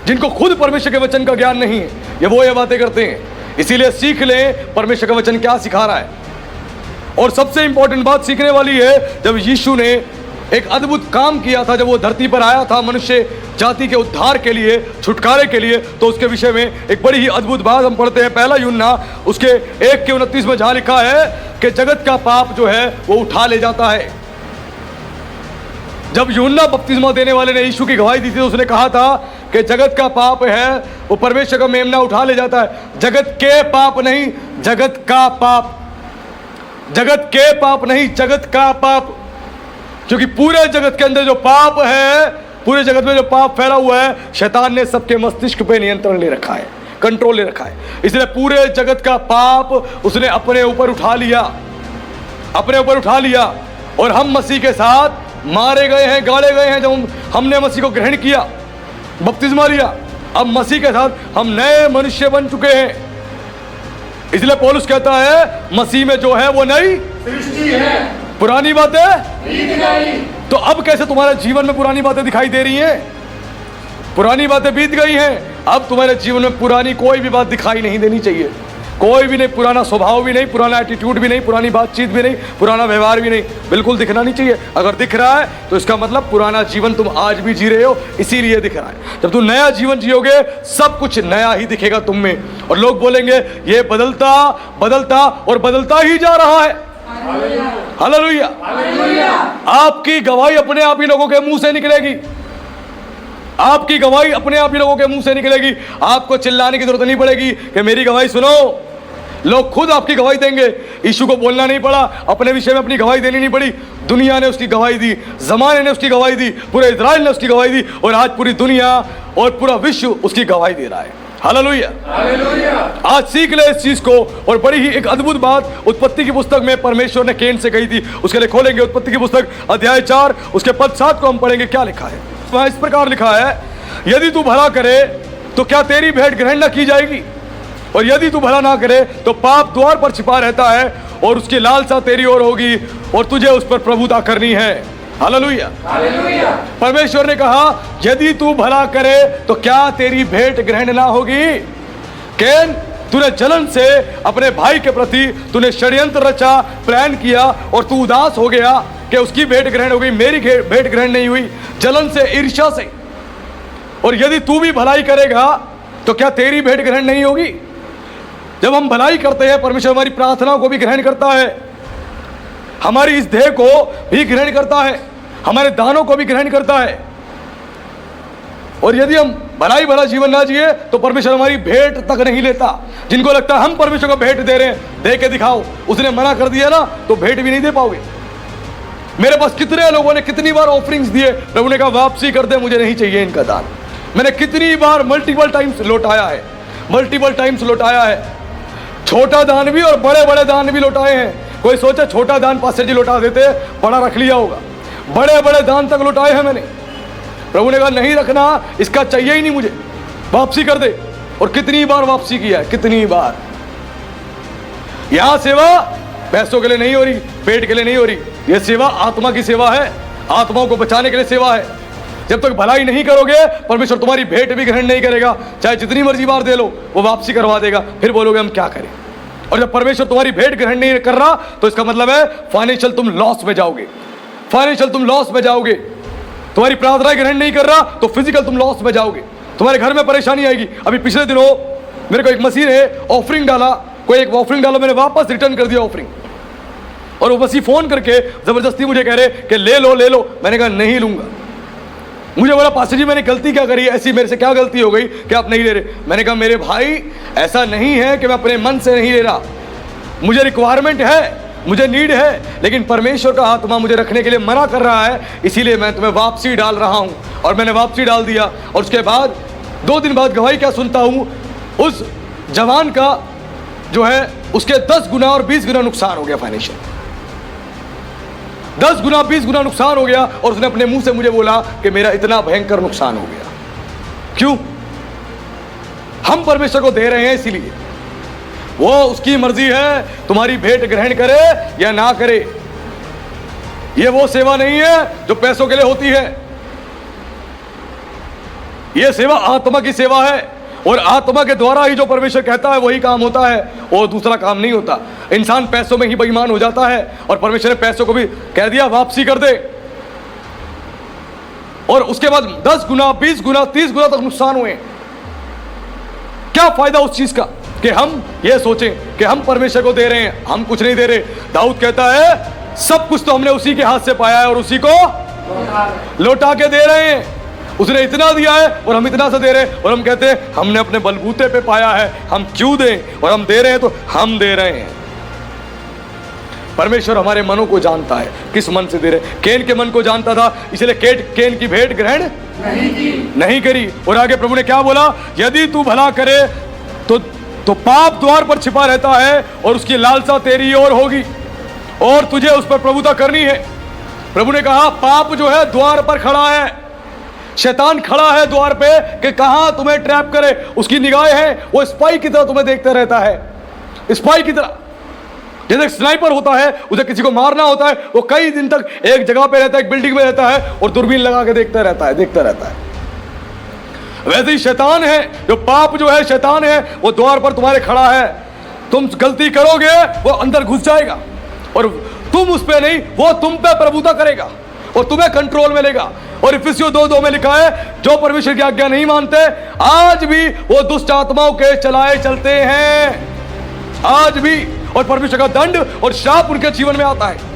Speaker 1: जिनको खुद परमेश्वर के वचन का ज्ञान नहीं है, ये बातें करते हैं। इसीलिए सीख लें परमेश्वर का वचन क्या सिखा रहा है। और सबसे इंपॉर्टेंट बात सीखने वाली है, जब यीशु ने एक अद्भुत काम किया था, जब वो धरती पर आया था मनुष्य जाति के उद्धार के लिए, छुटकारे के लिए, तो उसके विषय में एक बड़ी ही अद्भुत बात हम पढ़ते हैं। पहला यूहन्ना उसके 1:29 में जहां लिखा है कि जगत का पाप जो है वो उठा ले जाता है। जब यूहन्ना बपतिस्मा देने वाले ने यीशु की गवाही दी थी, तो उसने कहा था कि जगत का पाप है वो परमेश्वर का मेमना उठा ले जाता है। जगत के पाप नहीं, जगत का पाप, जगत के पाप नहीं, जगत का पाप। क्योंकि पूरे जगत के अंदर जो पाप है, पूरे जगत में जो पाप फैला हुआ है, शैतान ने सबके मस्तिष्क पे नियंत्रण ले रखा है, कंट्रोल ले रखा है। इसलिए पूरे जगत का पाप उसने अपने ऊपर उठा लिया, अपने ऊपर उठा लिया। और हम मसीह के साथ मारे गए हैं, गाड़े गए हैं। जब हमने मसीह को ग्रहण किया, बपतिस्मा लिया, अब मसीह के साथ हम नए मनुष्य बन चुके हैं। इसलिए पौलुस कहता है मसीह में जो है वो नई
Speaker 2: सृष्टि है,
Speaker 1: पुरानी बातें
Speaker 2: बीत गई।
Speaker 1: तो अब कैसे तुम्हारे जीवन में पुरानी बातें दिखाई दे रही हैं? पुरानी बातें बीत गई हैं, अब तुम्हारे जीवन में पुरानी कोई भी बात दिखाई नहीं देनी चाहिए। कोई भी नहीं, पुराना स्वभाव भी नहीं, पुराना एटीट्यूड भी नहीं, पुरानी बातचीत भी नहीं, पुराना व्यवहार भी नहीं, बिल्कुल दिखना नहीं चाहिए। अगर दिख रहा है तो इसका मतलब पुराना जीवन तुम आज भी जी रहे हो, इसीलिए दिख रहा है। जब तुम नया जीवन जियोगे, सब कुछ नया ही दिखेगा तुम में, और लोग बोलेंगे ये बदलता बदलता और बदलता ही जा रहा है। हालेलुया। आपकी गवाही अपने आप ही लोगों के मुंह से निकलेगी, आपकी गवाही अपने आप ही लोगों के मुंह से निकलेगी। आपको चिल्लाने की जरूरत नहीं पड़ेगी कि मेरी गवाही सुनो, लोग खुद आपकी गवाही देंगे। यीशु को बोलना नहीं पड़ा, अपने विषय में अपनी गवाही देनी नहीं पड़ी, दुनिया ने उसकी गवाही दी, जमाने ने उसकी गवाही दी, पूरे इजराइल ने उसकी गवाही दी, और आज पूरी दुनिया और पूरा विश्व उसकी गवाही दे रहा है। हालेलुया। आज सीख ले इस चीज को। और बड़ी ही एक अद्भुत बात उत्पत्ति की पुस्तक में परमेश्वर ने केन से कही थी, उसके लिए खोलेंगे उत्पत्ति की पुस्तक अध्याय 4 उसके पद 7 को हम पढ़ेंगे। क्या लिखा है वहां? इस प्रकार लिखा है, यदि तू भला करे तो क्या तेरी भेंट ग्रहण न की जाएगी, और यदि तू भला ना करे तो पाप द्वार पर छिपा रहता है और उसकी लालसा तेरी ओर होगी और तुझे उस पर प्रभुता करनी है। हालेलुया। परमेश्वर ने कहा यदि तू भला करे तो क्या तेरी भेंट ग्रहण ना होगी? कैन, तूने जलन से अपने भाई के प्रति तूने षड्यंत्र रचा, प्लान किया, और तू उदास हो गया कि उसकी भेंट ग्रहण हो गई, मेरी भेंट ग्रहण नहीं हुई, जलन से, ईर्ष्या से। और यदि तू भी भलाई करेगा तो क्या तेरी भेंट ग्रहण नहीं होगी? जब हम भलाई करते हैं, परमेश्वर हमारी प्रार्थना को भी ग्रहण करता है, हमारी इस देह को भी ग्रहण करता है, हमारे दानों को भी ग्रहण करता है। और यदि हम भलाई भला जीवन ना जिए तो परमेश्वर हमारी भेंट तक नहीं लेता। जिनको लगता है हम परमेश्वर को भेंट दे रहे हैं, दे के दिखाओ, उसने मना कर दिया ना तो भेंट भी नहीं दे पाओगे। मेरे पास कितने लोगों ने कितनी बार ऑफरिंग्स दिए, प्रभु ने कहा वापसी कर दे, मुझे नहीं चाहिए इनका दान। मैंने कितनी बार मल्टीपल टाइम्स लौटाया है, मल्टीपल टाइम्स लौटाया है। छोटा दान भी और बड़े बड़े दान भी लौटाए हैं। कोई सोचे छोटा दान पास्टर जी लौटा देते, बड़ा रख लिया होगा, बड़े बड़े दान तक लौटाए हैं मैंने। प्रभु ने कहा नहीं रखना, इसका चाहिए ही नहीं मुझे, वापसी कर दे। और कितनी बार वापसी किया है, कितनी बार। यहां सेवा पैसों के लिए नहीं हो रही, पेट के लिए नहीं हो रही, यह सेवा आत्मा की सेवा है, आत्माओं को बचाने के लिए सेवा है। जब तक भलाई नहीं करोगे, परमेश्वर तुम्हारी भेंट भी ग्रहण नहीं करेगा। चाहे जितनी मर्जी बार दे लो, वो वापसी करवा देगा। फिर बोलोगे हम क्या करें। और जब परमेश्वर तुम्हारी भेंट ग्रहण नहीं कर रहा तो इसका मतलब है फाइनेंशियल तुम लॉस में जाओगे, फाइनेंशियल तुम लॉस में जाओगे। तुम्हारी प्रार्थना ग्रहण नहीं कर रहा तो फिजिकल तुम लॉस में जाओगे, तुम्हारे घर में परेशानी आएगी। अभी पिछले दिनों मेरे को एक मसीह ने ऑफरिंग डाला, कोई एक ऑफरिंग डाला, मैंने वापस रिटर्न कर दिया ऑफरिंग। और वो मसीह फोन करके जबरदस्ती मुझे कह रहे कि ले लो ले लो। मैंने कहा नहीं लूंगा। मुझे बोला पास्टर जी मैंने गलती क्या करी, ऐसी मेरे से क्या गलती हो गई कि आप नहीं ले रहे। मैंने कहा मेरे भाई ऐसा नहीं है कि मैं अपने मन से नहीं ले रहा, मुझे रिक्वायरमेंट है, मुझे नीड है, लेकिन परमेश्वर का आत्मा मुझे रखने के लिए मना कर रहा है, इसीलिए मैं तुम्हें वापसी डाल रहा हूँ। और मैंने वापसी डाल दिया। और उसके बाद 2 दिन बाद गवाही क्या सुनता हूँ, उस जवान का जो है उसके 10 गुना और 20 गुना नुकसान हो गया फाइनेंशियल। 10 गुना 20 गुना नुकसान हो गया। और उसने अपने मुंह से मुझे बोला कि मेरा इतना भयंकर नुकसान हो गया। क्यों? हम परमेश्वर को दे रहे हैं, इसीलिए वो उसकी मर्जी है तुम्हारी भेंट ग्रहण करे या ना करे। ये वो सेवा नहीं है जो पैसों के लिए होती है। ये सेवा आत्मा की सेवा है, और आत्मा के द्वारा ही जो परमेश्वर कहता है वही काम होता है, और दूसरा काम नहीं होता। इंसान पैसों में ही बेईमान हो जाता है, और परमेश्वर ने पैसों को भी कह दिया वापसी कर दे। और उसके बाद 10 गुना 20 गुना 30 गुना तक नुकसान हुए। क्या फायदा उस चीज का कि हम ये सोचें कि हम परमेश्वर को दे रहे हैं, हम कुछ नहीं दे रहे। दाऊद कहता है सब कुछ तो हमने उसी के हाथ से पाया है और उसी को लौटा के दे रहे हैं। उसने इतना दिया है और हम इतना सा दे रहे हैं, और हम कहते हैं हमने अपने बलबूते पे पाया है, हम क्यों दें? और हम दे रहे हैं तो हम दे रहे हैं। परमेश्वर हमारे मनों को जानता है, किस मन से दे रहे। केन के मन को जानता था, इसलिए केन की भेंट ग्रहण नहीं करी। और आगे प्रभु ने क्या बोला, यदि तू भला करे तो पाप द्वार पर छिपा रहता है, और उसकी लालसा तेरी ओर होगी, और तुझे उस पर प्रभुता करनी है। प्रभु ने कहा पाप जो है द्वार पर खड़ा है, शैतान खड़ा है द्वार पे कि कहां तुम्हें ट्रैप करे। उसकी निगाहें हैं, वो स्पाई की तरह तुम्हें देखते रहता है, स्पाई की तरह। जैसे स्नाइपर होता है, उसे किसी को मारना होता है, वो कई दिन तक एक जगह पे रहता है, एक बिल्डिंग में रहता है, और दूरबीन लगा के देखता रहता है। वैसे ही शैतान है, जो पाप जो है शैतान है, वो द्वार पर तुम्हारे खड़ा है। तुम गलती करोगे वो अंदर घुस जाएगा, और तुम उस पे नहीं, वो तुम पे प्रभुता करेगा और तुम्हें कंट्रोल में लेगा। और इफिसियों 2:2 में लिखा है जो परमेश्वर की आज्ञा नहीं मानते आज भी वो दुष्ट आत्माओं के चलाए चलते हैं, आज भी। और परमेश्वर का दंड और शाप उनके जीवन में आता है।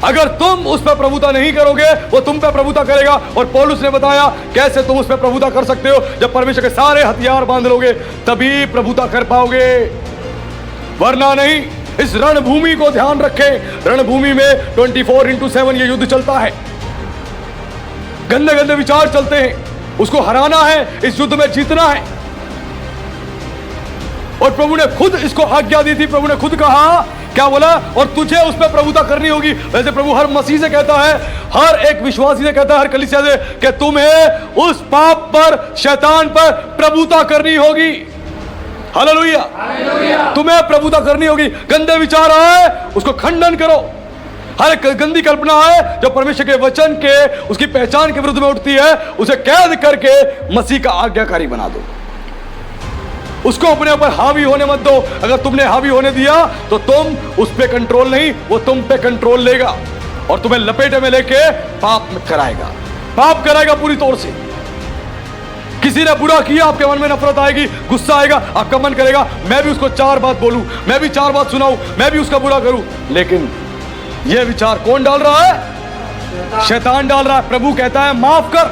Speaker 1: अगर तुम उस पर प्रभुता नहीं करोगे, वो तुम पे प्रभुता करेगा। और पौलुस ने बताया कैसे तुम उस पर प्रभुता कर सकते हो, जब परमेश्वर के सारे हथियार बांध लोगे तभी प्रभुता कर पाओगे, वरना नहीं। इस रणभूमि को ध्यान रखें, रणभूमि में 24/7 ये युद्ध चलता है। गंदे गंदे विचार चलते हैं, उसको हराना है, इस युद्ध में जीतना है। और प्रभु ने खुद इसको आज्ञा दी थी। प्रभु ने खुद कहा, क्या बोला, और तुझे उस पर प्रभुता करनी होगी। वैसे प्रभु हर मसीह से कहता है, हर एक विश्वासी से कहता है, हर कलीसिया से, कि तुम्हें उस पाप पर, शैतान पर प्रभुता करनी होगी। हालेलुया। तुम्हें प्रभुता करनी होगी। गंदे विचार आए उसको खंडन करो। हर एक गंदी कल्पना है जो परमेश्वर के वचन के, उसकी पहचान के विरुद्ध में उठती है, उसे कैद करके मसीह का आज्ञाकारी बना दो। उसको अपने ऊपर हावी होने मत दो। अगर तुमने हावी होने दिया तो तुम उस पे कंट्रोल नहीं, वो तुम पे कंट्रोल लेगा और तुम्हें लपेटे में लेके पाप में कराएगा, पाप कराएगा पूरी तौर से। किसी ने बुरा किया, आपके मन में नफरत आएगी, गुस्सा आएगा, आपका मन करेगा मैं भी उसको 4 बात बोलूं, मैं भी 4 बात सुनाऊं, मैं भी उसका बुरा करूं। लेकिन यह विचार कौन डाल रहा है? शैतान डाल रहा है। प्रभु कहता है माफ कर,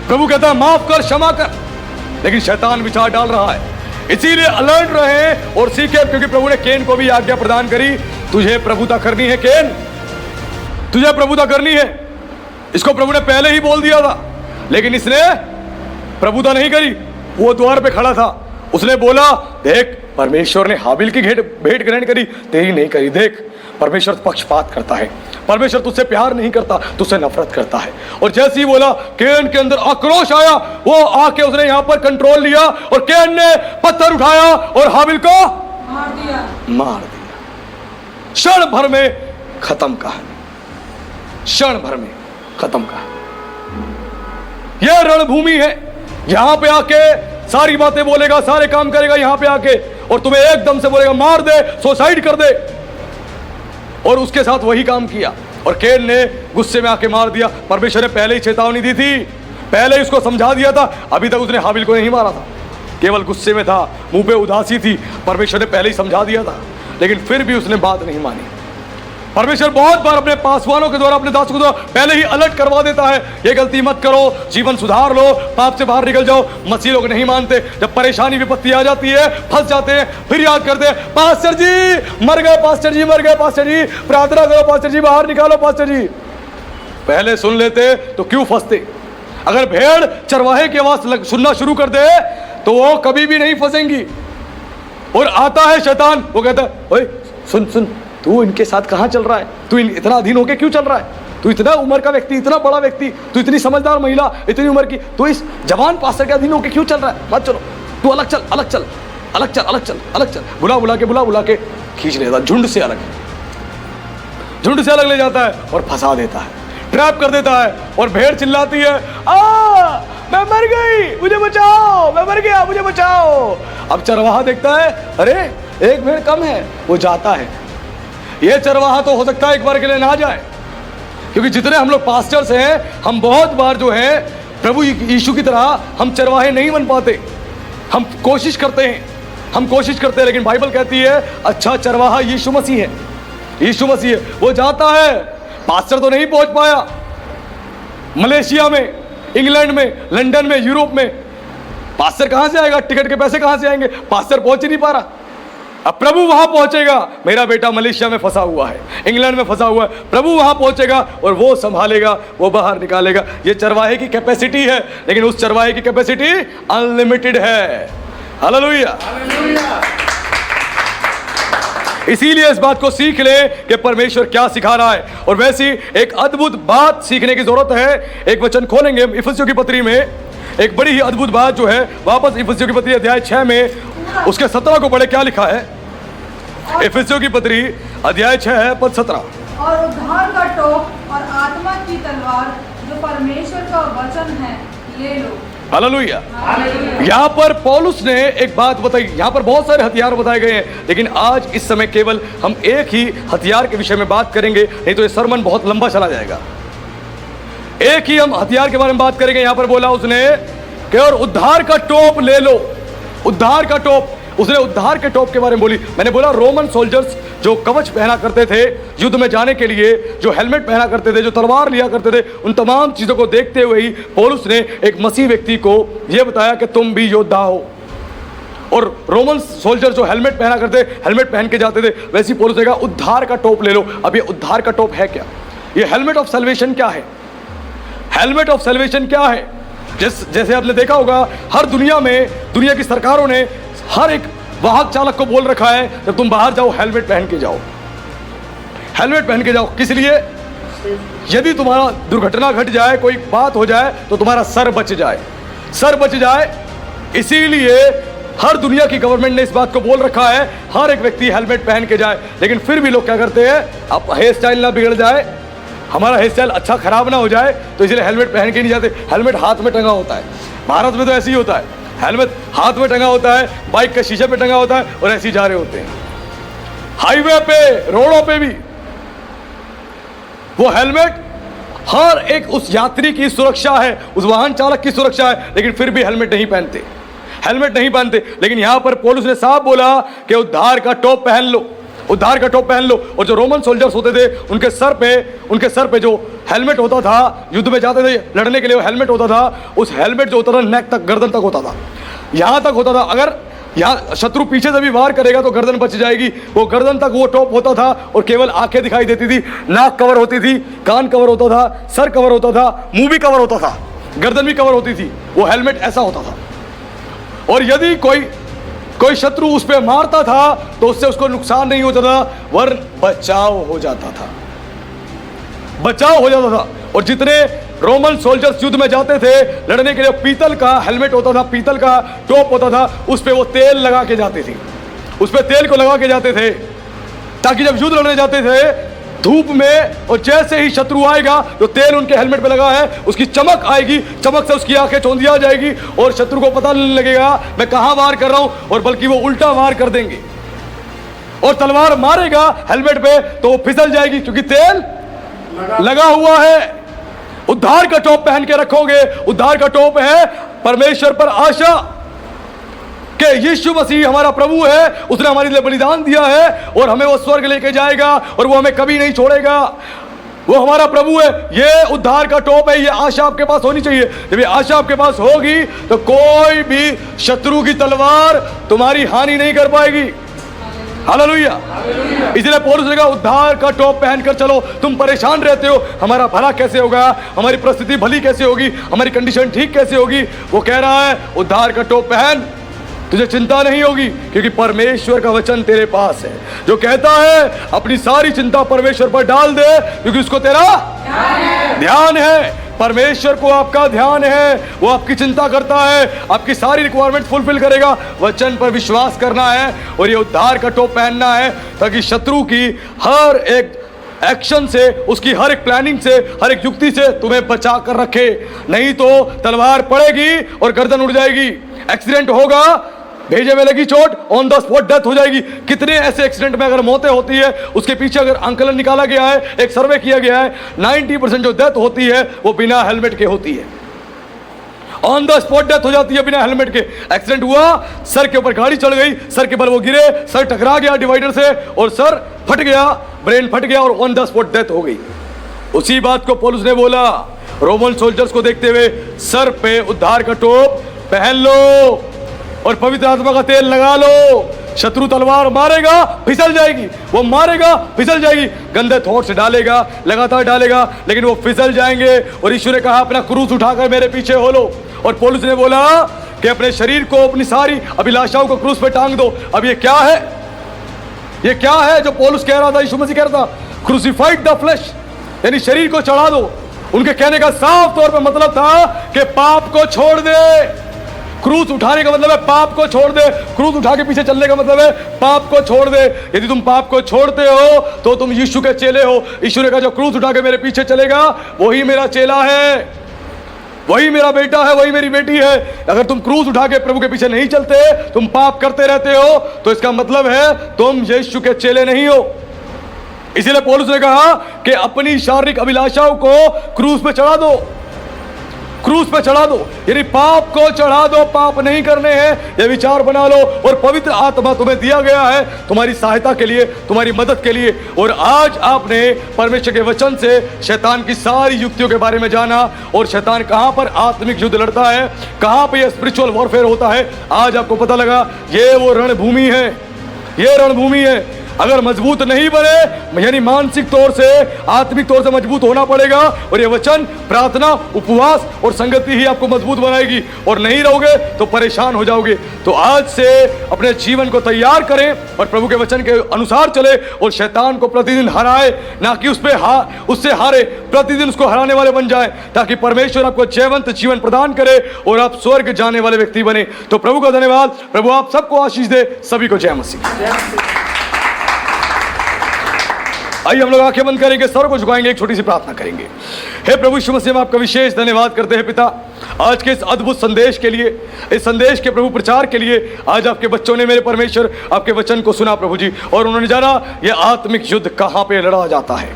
Speaker 1: प्रभु कहता है माफ कर, क्षमा कर, लेकिन शैतान विचार डाल रहा है। इसीलिए अलर्ट रहे और सीखे, क्योंकि प्रभु ने केन को भी आज्ञा प्रदान करी, तुझे प्रभुता करनी है केन, तुझे प्रभुता करनी है। इसको प्रभु ने पहले ही बोल दिया था, लेकिन इसने प्रभुता नहीं करी। वो द्वार पे खड़ा था, उसने बोला देख परमेश्वर ने हाबिल की भेंट ग्रहण करी, तेरी नहीं करी। देख परमेश्वर पक्षपात करता है, परमेश्वर तुझसे प्यार नहीं करता, तुझसे नफरत करता है। और जैसे ही बोला, केन के अंदर आक्रोश आया, वो आके उसने यहां पर कंट्रोल लिया और केन ने पत्थर उठाया और हाबिल को मार दिया। क्षण भर में खत्म का है, क्षण भर में खत्म का है। यह रणभूमि है, यहां पे आके सारी बातें बोलेगा, सारे काम करेगा यहां पे आके, और तुम्हें एकदम से बोलेगा मार दे, सुसाइड कर दे। और उसके साथ वही काम किया और केन ने गुस्से में आके मार दिया। परमेश्वर ने पहले ही चेतावनी दी थी, पहले ही उसको समझा दिया था। अभी तक उसने हाबिल को नहीं मारा था, केवल गुस्से में था, मुंह पे उदासी थी। परमेश्वर ने पहले ही समझा दिया था, लेकिन फिर भी उसने बात नहीं मानी। परमेश्वर बहुत बार अपने पासवानों के द्वारा, अपने दासों के द्वारा पहले ही अलर्ट करवा देता है, ये गलती मत करो, जीवन सुधार लो, पाप से बाहर निकल जाओ। मसीह लोग नहीं मानते, जब परेशानी विपत्ति आ जाती है फंस जाते हैं, फिर याद करते हैं पास्टर जी मर गए, पास्टर जी मर गए, पास्टर जी प्रार्थना करो, पास्टर जी बाहर निकालो, पास्टर जी। पहले सुन लेते तो क्यों फंसते? अगर भेड़ चरवाहे की आवाज सुनना शुरू कर दे तो वो कभी भी नहीं फंसेंगी। और आता है शैतान, वो कहता है ओए सुन सुन, तू इनके साथ कहाँ चल रहा है? तू इतना अधीन होके क्यों चल रहा है? तू इतना उम्र का व्यक्ति, इतना बड़ा व्यक्ति, तू इतनी समझदार महिला, इतनी उम्र की, तू इस जवान पास्टर के अधीन होके क्यों चल रहा है? मत चलो, तू अलग चल, अलग चल, अलग चल, अलग चल, अलग चल। बुला बुला के खींच लेता, झुंड से अलग ले जाता है और फंसा देता है, ट्रैप कर देता है। और भेड़ चिल्लाती है मैं मर गई, मुझे बचाओ, मैं मर गया, मुझे बचाओ। अब चरवाहा देखता है अरे एक भेड़ कम है, वो जाता है। ये चरवाहा तो हो सकता है एक बार के लिए ना जाए, क्योंकि जितने हम लोग पास्टर्स हैं, हम बहुत बार जो है प्रभु यीशु की तरह हम चरवाहे नहीं बन पाते। हम कोशिश करते हैं, लेकिन बाइबल कहती है अच्छा चरवाहा यीशु मसीह है, यीशु मसीह है। वो जाता है, पास्टर तो नहीं पहुंच पाया, मलेशिया में, इंग्लैंड में, लंदन में, यूरोप में, पास्टर कहां से आएगा? टिकट के पैसे कहां से आएंगे? पास्टर पहुंच ही नहीं पा रहा। अब प्रभु वहां पहुंचेगा। मेरा बेटा मलेशिया में फंसा हुआ है, इंग्लैंड में फंसा हुआ है, प्रभु वहां पहुंचेगा और वो संभालेगा, वो बाहर निकालेगा। ये चरवाहे की कैपेसिटी है, लेकिन उस चरवाहे की कैपेसिटी अनलिमिटेड है। हालेलुया। इसीलिए इस बात को सीख ले कि परमेश्वर क्या सिखा रहा है। और वैसी एक अद्भुत बात सीखने की जरूरत है। एक वचन खोलेंगे इफिसियों की पत्री में, एक बड़ी ही अद्भुत बात जो है, वापस इफिसियों की पत्री अध्याय 6 में उसके 17 को पढ़े, क्या लिखा है? इफिसियों की पत्री अध्याय 6 पद 17।
Speaker 3: और उद्धार का टोप और आत्मा की तलवार जो परमेश्वर का वचन है ले लो।
Speaker 1: हालेलुया। यहाँ पर पौलुस ने एक बात बताई। यहाँ पर बहुत सारे हथियार बताए गए हैं, लेकिन आज इस समय केवल हम एक ही हथियार के विषय में बात करेंगे, नहीं तो ये सरमन बहुत लंबा चला जाएगा। एक ही हम हथियार के बारे में बात करेंगे। यहाँ पर बोला उसने कि और उद्धार का टोप ले लो, उद्धार का टोप। उसने उद्धार के टोप के बारे में बोली। मैंने बोला रोमन सोल्जर्स जो कवच पहना करते थे युद्ध में जाने के लिए, जो हेलमेट पहना करते थे, जो तलवार लिया करते थे, उन तमाम चीज़ों को देखते हुए ही पौलुस ने एक मसीह व्यक्ति को यह बताया कि तुम भी योद्धा हो। और रोमन सोल्जर जो हेलमेट पहना करते, हेलमेट पहन के जाते थे, वैसे ही पौलुस ने कहा उद्धार का टोप ले लो। अब ये उद्धार का टोप है क्या? ये हेलमेट ऑफ सल्वेशन क्या है? हेलमेट ऑफ सल्वेशन क्या है? जैसे आपने देखा होगा, हर दुनिया में, दुनिया की सरकारों ने हर एक वाहक चालक को बोल रखा है जब तुम बाहर जाओ हेलमेट पहन के जाओ, हेलमेट पहन के जाओ। किस लिए? यदि तुम्हारा दुर्घटना घट जाए, कोई बात हो जाए, तो तुम्हारा सर बच जाए, सर बच जाए। इसीलिए हर दुनिया की गवर्नमेंट ने इस बात को बोल रखा है हर एक व्यक्ति हेलमेट पहन के जाए। लेकिन फिर भी लोग क्या करते हैं, अब हेयर स्टाइल ना बिगड़ जाए, हमारा हेयर स्टाइल अच्छा खराब ना हो जाए, तो इसलिए हेलमेट पहन के नहीं जाते। हेलमेट हाथ में टंगा होता है, भारत में तो ऐसे ही होता है, हेलमेट हाथ में टंगा होता है, बाइक के शीशे पे टंगा होता है और ऐसे ही जा रहे होते हैं। हाईवे पे, रोडों पे भी वो हेलमेट हर एक उस यात्री की सुरक्षा है, उस वाहन चालक की सुरक्षा है, लेकिन फिर भी हेलमेट नहीं पहनते, हेलमेट नहीं पहनते। लेकिन यहां पर पौलुस ने साफ बोला कि उद्धार का टोप पहन लो, उद्धार का टोप पहन लो। और जो रोमन सोल्जर्स होते थे, उनके सर पे जो हेलमेट होता था, युद्ध में जाते थे लड़ने के लिए, वो हेलमेट होता था। उस हेलमेट जो होता था नेक तक, गर्दन तक होता था, यहां तक होता था। अगर यहाँ शत्रु पीछे से भी वार करेगा तो गर्दन बच जाएगी। वो गर्दन तक वो टॉप होता था और केवल आंखें दिखाई देती थी, नाक कवर होती थी, कान कवर होता था, सर कवर होता था, मुंह भी कवर होता था, गर्दन भी कवर होती थी। वो हेलमेट ऐसा होता था। और यदि कोई शत्रु उस पर मारता था तो उससे उसको नुकसान नहीं होता था, वरन बचाव हो जाता था, बचाव हो जाता था। और जितने रोमन सोल्जर्स युद्ध में जाते थे लड़ने के लिए, पीतल का हेलमेट होता था, पीतल का टोप होता था, उस पे वो तेल लगा के जाते थे, उस पे तेल को लगा के जाते थे, ताकि जब युद्ध लड़ने जाते थे धूप में, और जैसे ही शत्रु आएगा जो तेल उनके हेलमेट पे लगा है, उसकी चमक आएगी, चमक से उसकी आंखें चौंधिया जाएगी और शत्रु को पता नहीं लगेगा मैं कहां वार कर रहा हूं, और बल्कि वो उल्टा वार कर देंगे और तलवार मारेगा हेलमेट पे तो वो फिसल जाएगी, क्योंकि तेल लगा हुआ है। उद्धार का टोप पहन के रखोगे। उद्धार का टोप है परमेश्वर पर आशा, कि यीशु मसीह हमारा प्रभु है, उसने हमारे लिए बलिदान दिया है और हमें वो स्वर्ग लेके जाएगा और वो हमें कभी नहीं छोड़ेगा। वो हमारा प्रभु है। ये उद्धार का टॉप है। ये आशा आपके पास होनी चाहिए। जब ये आशा आपके पास होगी तो कोई भी शत्रु की तलवार तुम्हारी हानि नहीं कर पाएगी। हालेलुया। इसलिए पौलुस ने कहा उद्धार का टॉप पहनकर चलो। तुम परेशान रहते हो, हमारा भला कैसे होगा, हमारी परिस्थिति भली कैसे होगी, हमारी कंडीशन ठीक कैसे होगी। वो कह रहा है उद्धार का टॉप पहन, तुझे चिंता नहीं होगी, क्योंकि परमेश्वर का वचन तेरे पास है जो कहता है अपनी सारी चिंता परमेश्वर पर डाल दे, क्योंकि उसको तेरा ध्यान है। परमेश्वर को आपका ध्यान है, वो आपकी चिंता करता है, आपकी सारी रिक्वायरमेंट फुलफिल करेगा। वचन पर विश्वास करना है और ये उद्धार का टॉप पहनना है, ताकि शत्रु की हर एक एक्शन से, उसकी हर एक प्लानिंग से, हर एक युक्ति से तुम्हें बचा कर रखे। नहीं तो तलवार पड़ेगी और गर्दन उड़ जाएगी, एक्सीडेंट होगा, भेजे में लगी चोट, ऑन द स्पॉट डेथ हो जाएगी। कितने ऐसे एक्सीडेंट में अगर मौतें होती है, उसके पीछे अगर आंकलन निकाला गया है, एक सर्वे किया गया है, 90% जो डेथ होती है वो बिना हेलमेट के होती है। ऑन द स्पॉट डेथ हो जाती है बिना हेलमेट के। एक्सीडेंट हुआ, सर के ऊपर गाड़ी चढ़ गई, सर के बल वो गिरे, सर टकरा गया डिवाइडर से और सर फट गया, ब्रेन फट गया और ऑन द स्पॉट डेथ हो गई। उसी बात को पौलुस ने बोला रोमन सोल्जर्स को देखते हुए, सर पे उद्धार का टोप पहन लो और पवित्र आत्मा का तेल लगा लो। शत्रु तलवार मारेगा, फिसल जाएगी, वो मारेगा, फिसल जाएगी, गंदे थॉट से डालेगा, लगातार डालेगा, लेकिन वो फिसल जाएंगे। और यीशु ने कहा अपना क्रूस उठाकर मेरे पीछे हो लो। और पौलुस ने बोला कि अपने शरीर को, अपनी सारी अभिलाषाओं को क्रूस पे टांग दो। अब ये क्या है? ये क्या है जो पौलुस कह रहा था, यीशु मसीह कह रहा था? क्रूसिफाइड द फ्लेश, यानी शरीर को चढ़ा दो। उनके कहने का साफ तौर पे मतलब था कि पाप को छोड़ दे। क्रूस उठाने का मतलब है पाप को छोड़ दे। क्रूस उठा के पीछे चलने का मतलब है पाप को छोड़ दे। यदि तुम पाप को छोड़ते हो तो तुम यीशु के चेले हो। यीशु ने कहा जो क्रूस उठा के मेरे पीछे चलेगा वही मेरा चेला है, वही मेरा बेटा है, वही मेरी बेटी है। अगर तुम क्रूस उठा के प्रभु के पीछे नहीं चलते, तुम पाप करते रहते हो, तो इसका मतलब है तुम यीशु के चेले नहीं हो। इसीलिए पौलुस ने कहा कि अपनी शारीरिक अभिलाषाओं को क्रूस पे चढ़ा दो, क्रूस पे चढ़ा दो, यानी पाप को चढ़ा दो। पाप नहीं करने हैं, ये विचार बना लो। और पवित्र आत्मा तुम्हें दिया गया है तुम्हारी सहायता के लिए, तुम्हारी मदद के लिए। और आज आपने परमेश्वर के वचन से शैतान की सारी युक्तियों के बारे में जाना और शैतान कहां पर आत्मिक युद्ध लड़ता है, कहां पर यह स्पिरिचुअल वॉरफेयर होता है। आज आपको पता लगा ये वो रणभूमि है, ये रणभूमि है। अगर मजबूत नहीं बने, यानी मानसिक तौर से, आत्मिक तौर से मजबूत होना पड़ेगा। और ये वचन, प्रार्थना, उपवास और संगति ही आपको मजबूत बनाएगी। और नहीं रहोगे तो परेशान हो जाओगे। तो आज से अपने जीवन को तैयार करें और प्रभु के वचन के अनुसार चले और शैतान को प्रतिदिन हराए, ना कि उससे हारे, प्रतिदिन उसको हराने वाले बन जाए, ताकि परमेश्वर आपको जयवंत जीवन प्रदान करे और आप स्वर्ग जाने वाले व्यक्ति बने। तो प्रभु का धन्यवाद। प्रभु आप सबको आशीष दे। सभी को जय मसीह। आइए हम लोग आंखें बंद करेंगे, सर को झुकाएंगे, एक छोटी सी प्रार्थना करेंगे। हे प्रभु यीशु मसीह, हम आपका विशेष धन्यवाद करते हैं पिता, आज के इस अद्भुत संदेश के लिए, इस संदेश के प्रभु प्रचार के लिए। आज आपके बच्चों ने मेरे परमेश्वर आपके वचन को सुना प्रभु जी, और उन्होंने जाना ये आत्मिक युद्ध कहाँ पे लड़ा जाता है,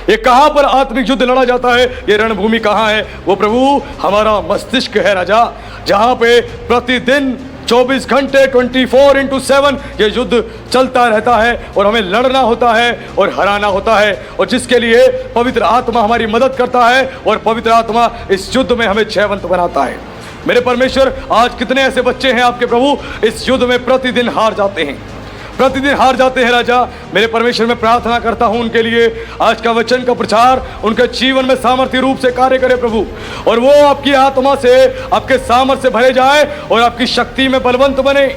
Speaker 1: ये कहाँ पर आत्मिक युद्ध लड़ा जाता है, ये रणभूमि कहाँ है। वो प्रभु हमारा मस्तिष्क है राजा, जहाँ पे प्रतिदिन 24 घंटे 24x7 ये युद्ध चलता रहता है और हमें लड़ना होता है और हराना होता है। और जिसके लिए पवित्र आत्मा हमारी मदद करता है और पवित्र आत्मा इस युद्ध में हमें जयवंत बनाता है। मेरे परमेश्वर, आज कितने ऐसे बच्चे हैं आपके प्रभु इस युद्ध में प्रतिदिन हार जाते हैं, प्रतिदिन हार जाते हैं राजा। मेरे परमेश्वर, मैं प्रार्थना करता हूं उनके लिए, आज का वचन का प्रचार उनके जीवन में सामर्थ्य रूप से कार्य करे प्रभु, और वो आपकी आत्मा से, आपके सामर्थ्य से भरे जाए और आपकी शक्ति में बलवंत बने,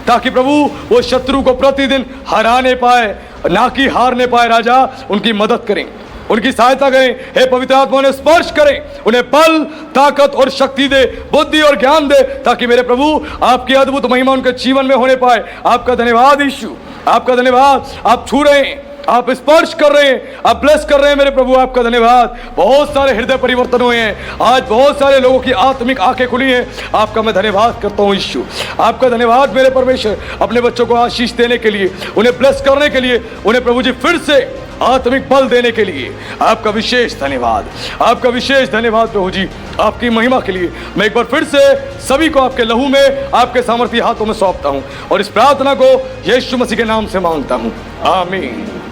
Speaker 1: ताकि प्रभु वो शत्रु को प्रतिदिन हराने पाए, ना कि हारने पाए। राजा उनकी मदद करें, उनकी सहायता करें। हे पवित्र आत्मा, उन्हें स्पर्श करें, उन्हें बल, ताकत और शक्ति दे, बुद्धि और ज्ञान दे, ताकि मेरे प्रभु आपकी अद्भुत महिमा उनके जीवन में होने पाए। आपका धन्यवाद यीशु, आपका धन्यवाद। आप छू रहे हैं, आप स्पर्श कर रहे हैं, आप ब्लेस कर रहे हैं मेरे प्रभु, आपका धन्यवाद। बहुत सारे हृदय परिवर्तन हुए हैं, आज बहुत सारे लोगों की आत्मिक आंखें खुली हैं। आपका मैं धन्यवाद करता हूँ यीशु, आपका धन्यवाद मेरे परमेश्वर, अपने बच्चों को आशीष देने के लिए, उन्हें ब्लेस करने के लिए, उन्हें प्रभु जी फिर से आत्मिक बल देने के लिए आपका विशेष धन्यवाद, आपका विशेष धन्यवाद प्रभु जी। आपकी महिमा के लिए मैं एक बार फिर से सभी को आपके लहू में, आपके सामर्थी हाथों में सौंपता हूं और इस प्रार्थना को यीशु मसीह के नाम से मांगता हूं, आमीन।